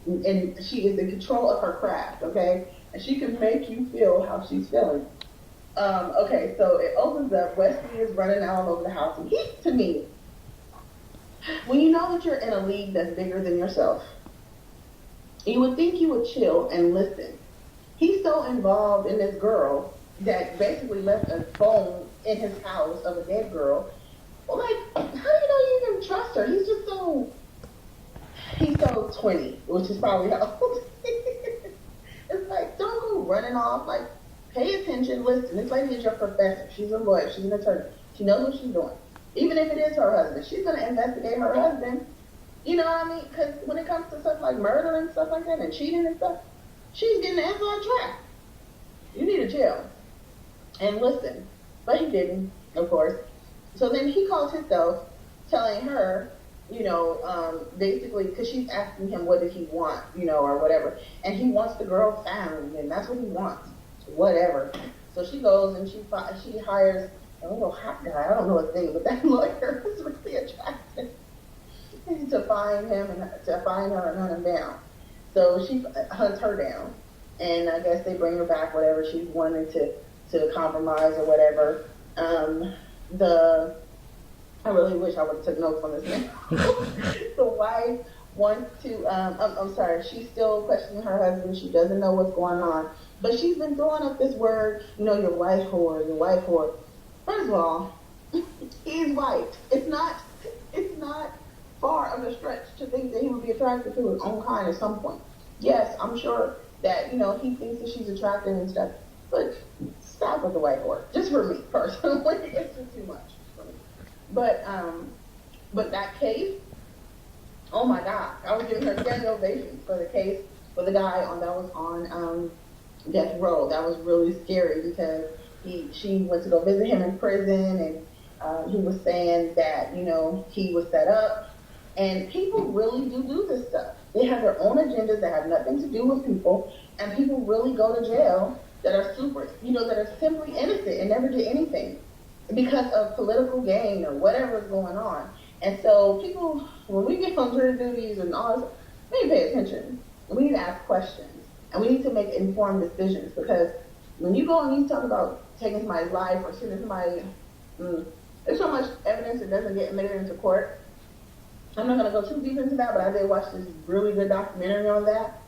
S8: in control of her craft, okay? And she can make you feel how she's feeling. Okay, so it opens up. Wesley is running all over the house, and to me, when you know that you're in a league that's bigger than yourself, you would think you would chill and listen. He's so involved in this girl that basically left a phone in his house of a dead girl. Well, like, how do you know you even trust her? He's so 20, which is probably how old he is. It's like, don't go running off. Like, pay attention, listen. This lady is your professor. She's a lawyer. She's an attorney. She knows what she's doing. Even if it is her husband, she's going to investigate her husband. You know what I mean? Because when it comes to stuff like murder and stuff like that and cheating and stuff, she's getting the inside track. You need to chill and listen. But he didn't, of course. So then he calls himself, telling her, basically, because she's asking him what did he want, or whatever. And he wants the girl found, and that's what he wants. Whatever. So she goes and she hires a little hot guy. I don't know his name, but that lawyer is really attractive to find him and to find her and hunt him down. So she hunts her down, and I guess they bring her back, whatever. She's wanting to compromise or whatever. I really wish I would have took notes on this now. The wife wants to, I'm sorry, she's still questioning her husband. She doesn't know what's going on. But she's been throwing up this word, your wife whore, your wife whore. First of all, he's white. It's not far of a stretch to think that he would be attracted to his own kind at some point. Yes, I'm sure that, he thinks that she's attractive and stuff. But stop with the white whore. Just for me, personally. It's just too much for me. But that case, oh my God. I was giving her standing ovations for the case for the guy that was on death row. That was really scary because she went to go visit him in prison, and he was saying that, he was set up. And people really do this stuff. They have their own agendas that have nothing to do with people, and people really go to jail that are that are simply innocent and never did anything because of political gain or whatever is going on. And so people, when we get on jury duties and all this, we need to pay attention. We need to ask questions. And we need to make informed decisions, because when you go and you talk about taking somebody's life or shooting somebody, there's so much evidence that doesn't get admitted into court. I'm not going to go too deep into that, but I did watch this really good documentary on that.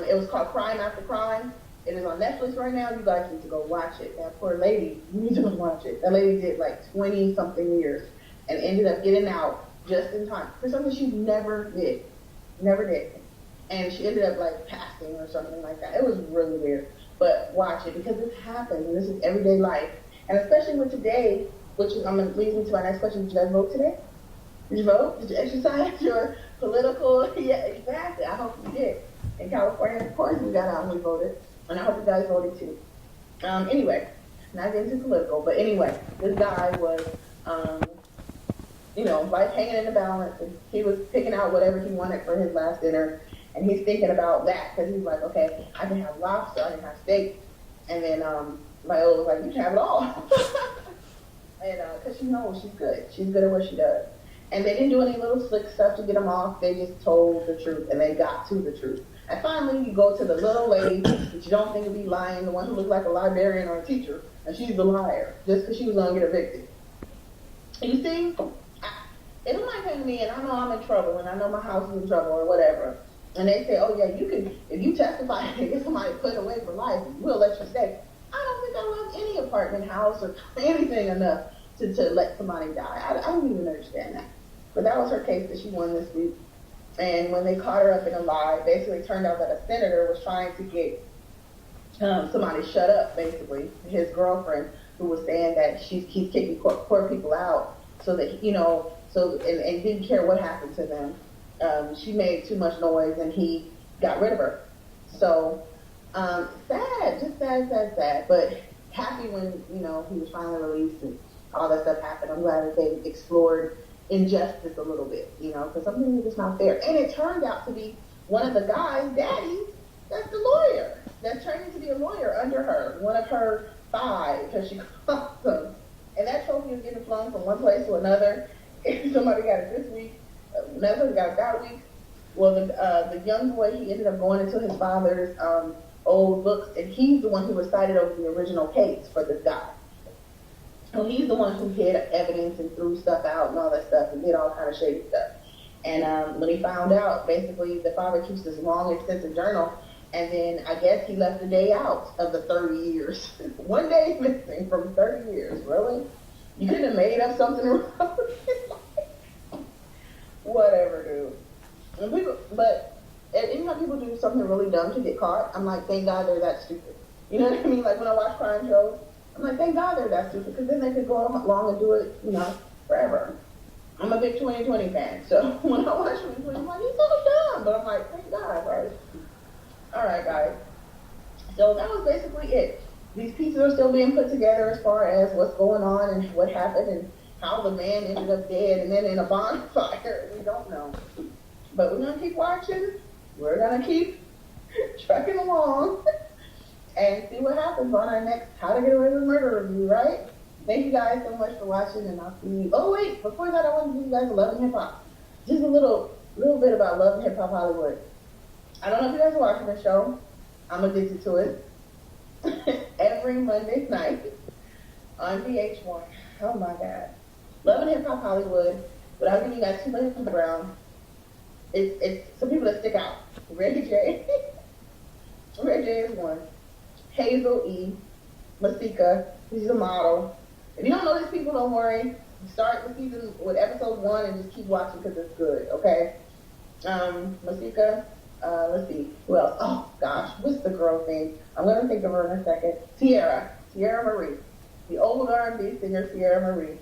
S8: It was called Crime After Crime. It is on Netflix right now. You guys need to go watch it. That poor lady, you need to go watch it. That lady did like 20-something years and ended up getting out just in time for something she never did. Never did. And she ended up like passing or something like that. It was really weird. But watch it, because this happens, and this is everyday life. And especially with today, which is, leads me to my next question. Did you guys vote today? Did you vote? Did you exercise your political? Yeah, exactly. I hope you did. In California, of course, we got out and we voted. And I hope you guys voted too. Anyway, not getting too political, but anyway, this guy was, life hanging in the balance, and he was picking out whatever he wanted for his last dinner, and he's thinking about that, because he's like, okay, I can have lobster, I can have steak, and then Viola was like, you can have it all. And because she knows she's good at what she does. And they didn't do any little slick stuff to get them off, they just told the truth, and they got to the truth. And finally, you go to the little lady that you don't think would be lying, the one who looks like a librarian or a teacher, and she's the liar, just because she was going to get evicted. You see, if somebody came to me and I know I'm in trouble and I know my house is in trouble or whatever, and they say, oh yeah, you can, if you testify and get somebody put away for life, we'll let you stay. I don't think I love any apartment house or anything enough to let somebody die. I don't even understand that. But that was her case that she won this week. And when they caught her up in a lie, basically it turned out that a senator was trying to get somebody shut up, basically, his girlfriend, who was saying that she's kicking poor people out so that, and didn't care what happened to them. She made too much noise and he got rid of her. So, sad, just sad. But happy when, he was finally released and all that stuff happened. I'm glad that they explored injustice a little bit, because some things are just not fair. And it turned out to be one of the guys' daddies that's the lawyer, that's training to be a lawyer under her, one of her 5, because she calls them. And that trophy is getting flown from one place to another. Somebody got it this week, another one got it that week. Well, the young boy, he ended up going into his father's old books, and he's the one who presided over the original case for this guy. So he's the one who hid evidence and threw stuff out and all that stuff and did all kind of shady stuff. And when he found out, basically the father keeps this long, extensive journal, and then I guess he left a day out of the 30 years. One day missing from 30 years, really? You couldn't have made up something wrong? Whatever, dude. But anytime people do something really dumb to get caught, I'm like, thank God they're that stupid. You know what I mean? Like when I watch crime shows, I'm like, thank God they're that stupid, because then they could go along and do it, forever. I'm a big 2020 fan, so when I watch 2020, I'm like, he's so dumb. But I'm like, thank God, right? All right, guys. So that was basically it. These pieces are still being put together as far as what's going on and what happened and how the man ended up dead and then in a bonfire. We don't know. But we're going to keep watching. We're going to keep trucking along. And see what happens on our next How to Get Away with Murder review, right? Thank you guys so much for watching, and I'll see you. Oh wait, before that, I want to give you guys a Love and Hip Hop. Just a little bit about Love and Hip Hop Hollywood. I don't know if you guys are watching the show. I'm addicted to it. Every Monday night on VH1. Oh my God. Love and Hip Hop Hollywood. But I'll give you guys 2 minutes on the ground. It's some people that stick out. Ray J. Ray J is one. Hazel E. Masika, she's a model. If you don't know these people, don't worry. Start the season with episode 1 and just keep watching because it's good, okay? Masika, let's see, who else? Oh gosh, what's the girl's name? I'm gonna think of her in a second. Sierra Marie. The old R&B singer Sierra Marie.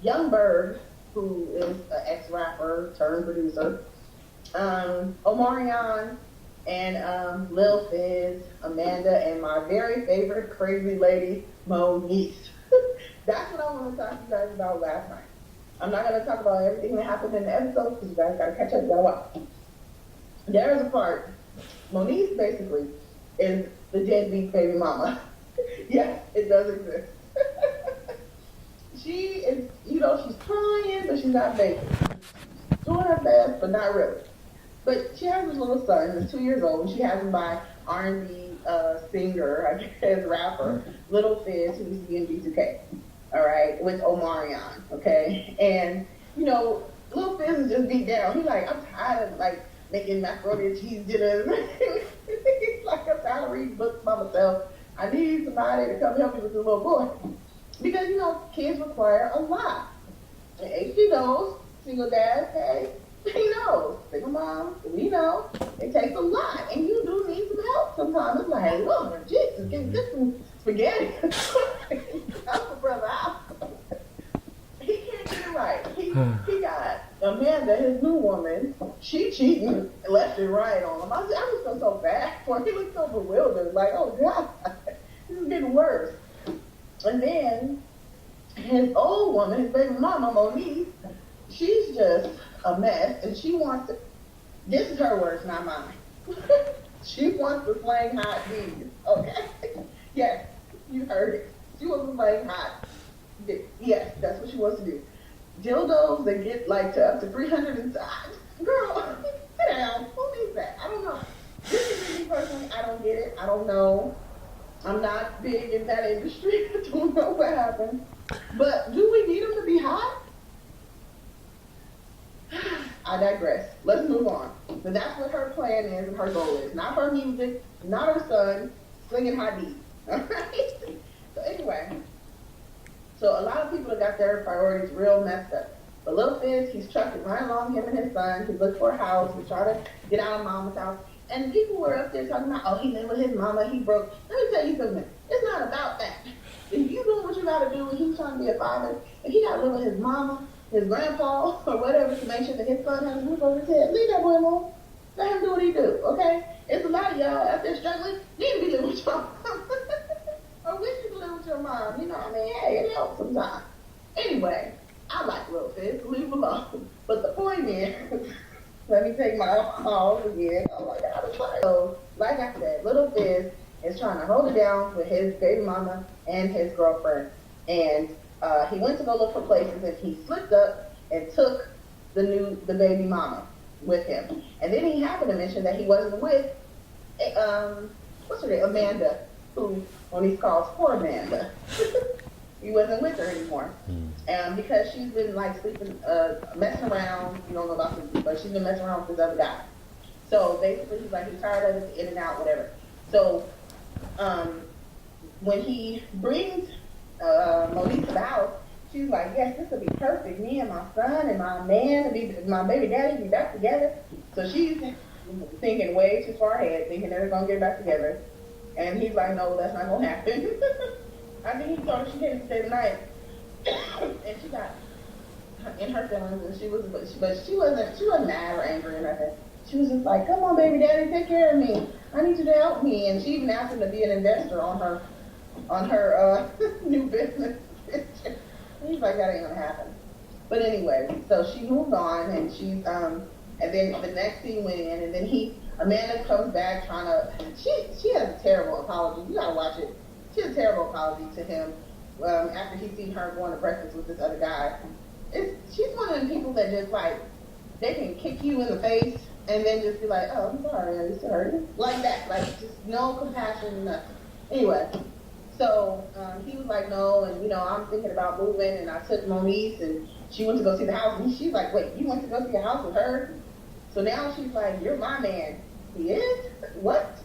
S8: Young Berg, who is an ex-rapper turned producer. Omarion, and Lil Fizz, Amanda, and my very favorite crazy lady, Monique. That's what I want to talk to you guys about last night. I'm not going to talk about everything that happened in the episode because you guys got to catch up, you got to watch. There is a part, Monique basically is the deadbeat baby mama. Yes, it does exist. She is, she's trying, but she's not baking. Doing her best, but not really. But she has this little son that's 2 years old, and she has him by R&B singer, I guess, rapper, Little Fizz, who used to be in B2K, all right, with Omarion, okay? And, Little Fizz is just beat down. He's like, I'm tired of, making macaroni and cheese dinners. He's like, I'm tired of reading books by myself. I need somebody to come help me with this little boy. Because, kids require a lot. And HD knows, single dad, hey, he knows. Single mom, we know. It takes a lot. And you do need some help sometimes. It's like, Lord, Jesus, get some spaghetti. Help a brother out. He can't get it right. He got Amanda, his new woman. She cheating left and right on him. I just felt so bad for him. He looked so bewildered. Like, oh, God, this is getting worse. And then his old woman, his baby mama, Monique, she's just a mess, and she wants to, this is her words, not mine. She wants to slang hot D's, okay? Yes, you heard it. She wants to slang hot. Yes, that's what she wants to do. Dildos that get like to up to 300 inside. Girl, sit down. Who needs that? I don't know. This is me personally. I don't get it. I don't know. I'm not big in that industry. I don't know what happened. But do we need them to be hot? I digress. Let's move on. But that's what her plan is and her goal is. Not her music, not her son, slinging hot beats. Alright? So anyway, so a lot of people have got their priorities real messed up. But Lil Fizz, he's trucking right along, him and his son. He's looking for a house. He's trying to get out of mama's house. And people were up there talking about, oh, he lived with his mama, he broke. Let me tell you something. It's not about that. If you doing what you gotta do and he's trying to be a father, if he gotta live with his mama, his grandpa, or whatever to make sure that his son has a roof over his head, leave that boy alone. Let him do what he do, okay? It's a lot of y'all out there struggling, need to be living with your mom. Or wish you could live with your mom, you know what I mean? Hey, it helps sometimes. Anyway, I like Lil Fizz, leave him alone. But the point is, let me take my pause again. Oh my God, I'm sorry. So, like I said, Lil Fizz is trying to hold it down with his baby mama and his girlfriend. And he went to go look for places and he slipped up and took the baby mama with him. And then he happened to mention that he wasn't with, what's her name, Amanda, who, on these calls, poor Amanda. He wasn't with her anymore. Because she's been like sleeping, messing around, you don't know about this, but she's been messing around with this other guy. So basically he's like, he's tired of it, in and out, whatever. So when he brings Monique to the house, she's like, yes, this will be perfect. Me and my son and my man, my baby daddy, be back together. So she's thinking way too far ahead, thinking they're going to get back together. And he's like, no, that's not going to happen. I think he told her she came to stay the night. And she got in her feelings, and she wasn't mad or angry or nothing. She was just like, come on, baby daddy, take care of me. I need you to help me. And she even asked him to be an investor on her new business. He's like, that ain't gonna happen. But anyway, so she moved on, and she's and then the next scene went in, and then Amanda comes back trying to. She has a terrible apology. You gotta watch it. She has a terrible apology to him after he's seen her going to breakfast with this other guy. She's one of them people that just like they can kick you in the face and then just be like, oh, I'm sorry, I used to hurt you. Like that, like just no compassion, nothing. Anyway, so he was like, no, and I'm thinking about moving, and I took Monique, and she went to go see the house, and she's like, wait, you went to go see a house with her? So now she's like, you're my man. He is? What?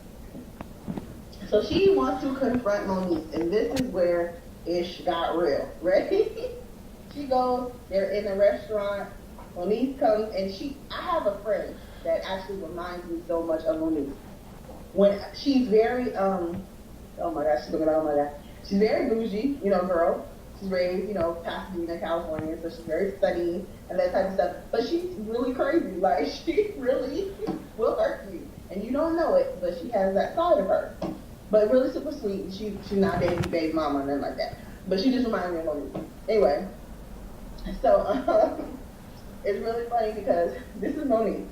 S8: So she wants to confront Monique, and this is where ish got real. Ready? She goes, they're in a restaurant, Monique comes, and I have a friend that actually reminds me so much of Monique. When she's very, oh my gosh, she's very bougie, girl. She's raised, Pasadena, California, so she's very studied and that type of stuff. But she's really crazy, like she really will hurt you. And you don't know it, but she has that side of her. But really super sweet. She's not dating baby mama or nothing like that. But she just reminds me of Monique. Anyway, so it's really funny because this is Monique.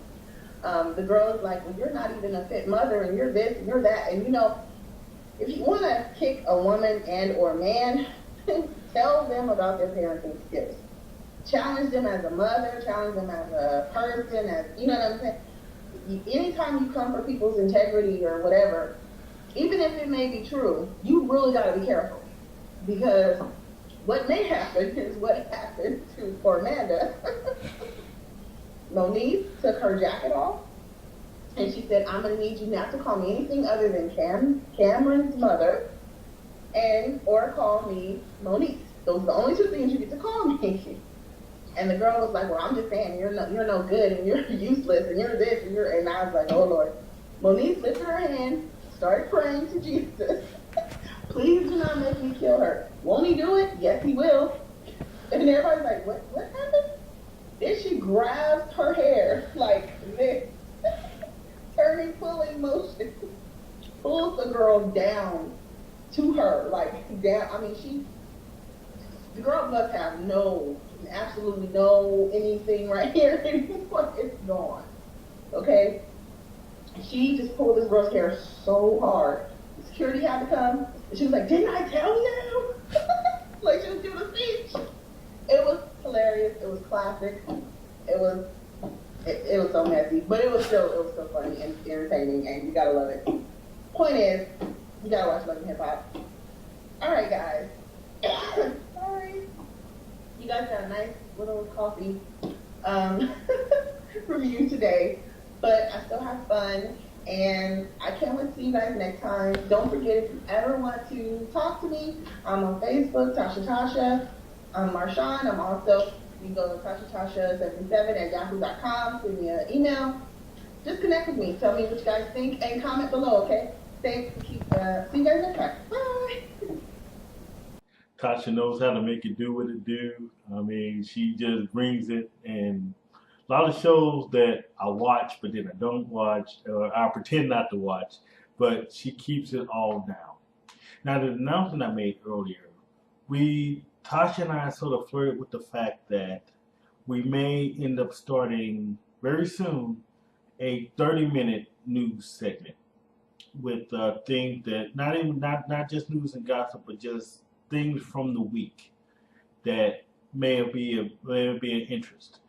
S8: The girl is like, well, you're not even a fit mother, and you're this, and you're that. And if you want to kick a woman and or man, tell them about their parenting skills. Challenge them as a mother, challenge them as a person, you know what I'm saying? Anytime you come for people's integrity or whatever, even if it may be true, you really got to be careful. Because what may happen is what happened to poor Amanda. Monique took her jacket off, and she said, I'm going to need you not to call me anything other than Cameron's mother, or call me Monique. Those are the only two things you get to call me. And the girl was like, well, I'm just saying, you're no good, and you're useless, and you're this, and I was like, oh, Lord. Monique lifted her hand, started praying to Jesus. Please do not make me kill her. Won't he do it? Yes, he will. And everybody's like, what happened? Then she grabs her hair like this, turning, pulling motion, pulls the girl down to her, like down. I mean, the girl must have absolutely no anything right here anymore. It's gone. Okay? She just pulled this girl's hair so hard. Security had to come. And she was like, didn't I tell you? Like she was doing a speech. It was hilarious. It was classic. It was so messy. But it was so funny and entertaining, and you gotta love it. Point is, you gotta watch Love and Hip Hop. Alright guys. Sorry. You guys got a nice little coffee review today. But I still have fun, and I can't wait to see you guys next time. Don't forget, if you ever want to talk to me, I'm on Facebook, Tasha. I'm Marshawn. I'm also, you can go to tasha77@yahoo.com, send me an email. Just connect with me. Tell me what you guys think, and comment below, okay? Thanks. See you guys next time. Bye.
S1: Tasha knows how to make it do what it do. I mean, she just brings it, and a lot of shows that I watch, but then I don't watch, or I pretend not to watch, but she keeps it all down. Now, the announcement I made earlier, Tasha and I sort of flirted with the fact that we may end up starting very soon a 30-minute news segment with things that not just news and gossip, but just things from the week that may be of interest.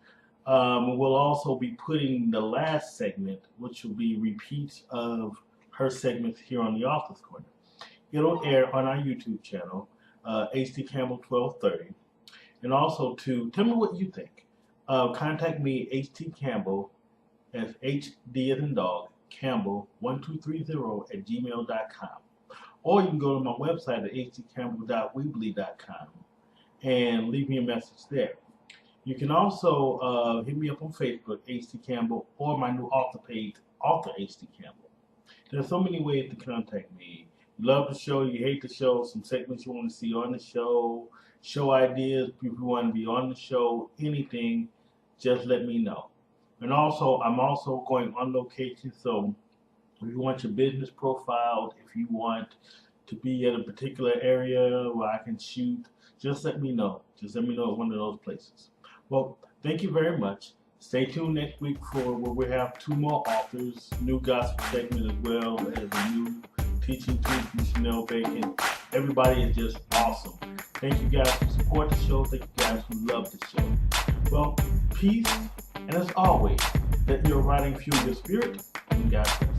S1: We'll also be putting the last segment, which will be repeats of her segments here on the Office Corner. It'll air on our YouTube channel, HD Campbell 1230. And also tell me what you think. Contact me, HT Campbell, as HD as in dog, Campbell 1230@gmail.com. Or you can go to my website at htcampbell.weebly.com and leave me a message there. You can also hit me up on Facebook, HT Campbell, or my new author page, Author HT Campbell. There's so many ways to contact me. You love the show, you hate the show, some segments you want to see on the show ideas, people who want to be on the show, anything, just let me know. And also, I'm also going on location, so if you want your business profiled, if you want to be at a particular area where I can shoot, just let me know. Just let me know at one of those places. Well, thank you very much. Stay tuned next week for where we have 2 more authors, new gospel segment as well as a new teaching tool from Shonell Bacon. Everybody is just awesome. Thank you guys who support the show. Thank you guys who love the show. Well, peace, and as always, let your writing fuel your spirit, and God bless.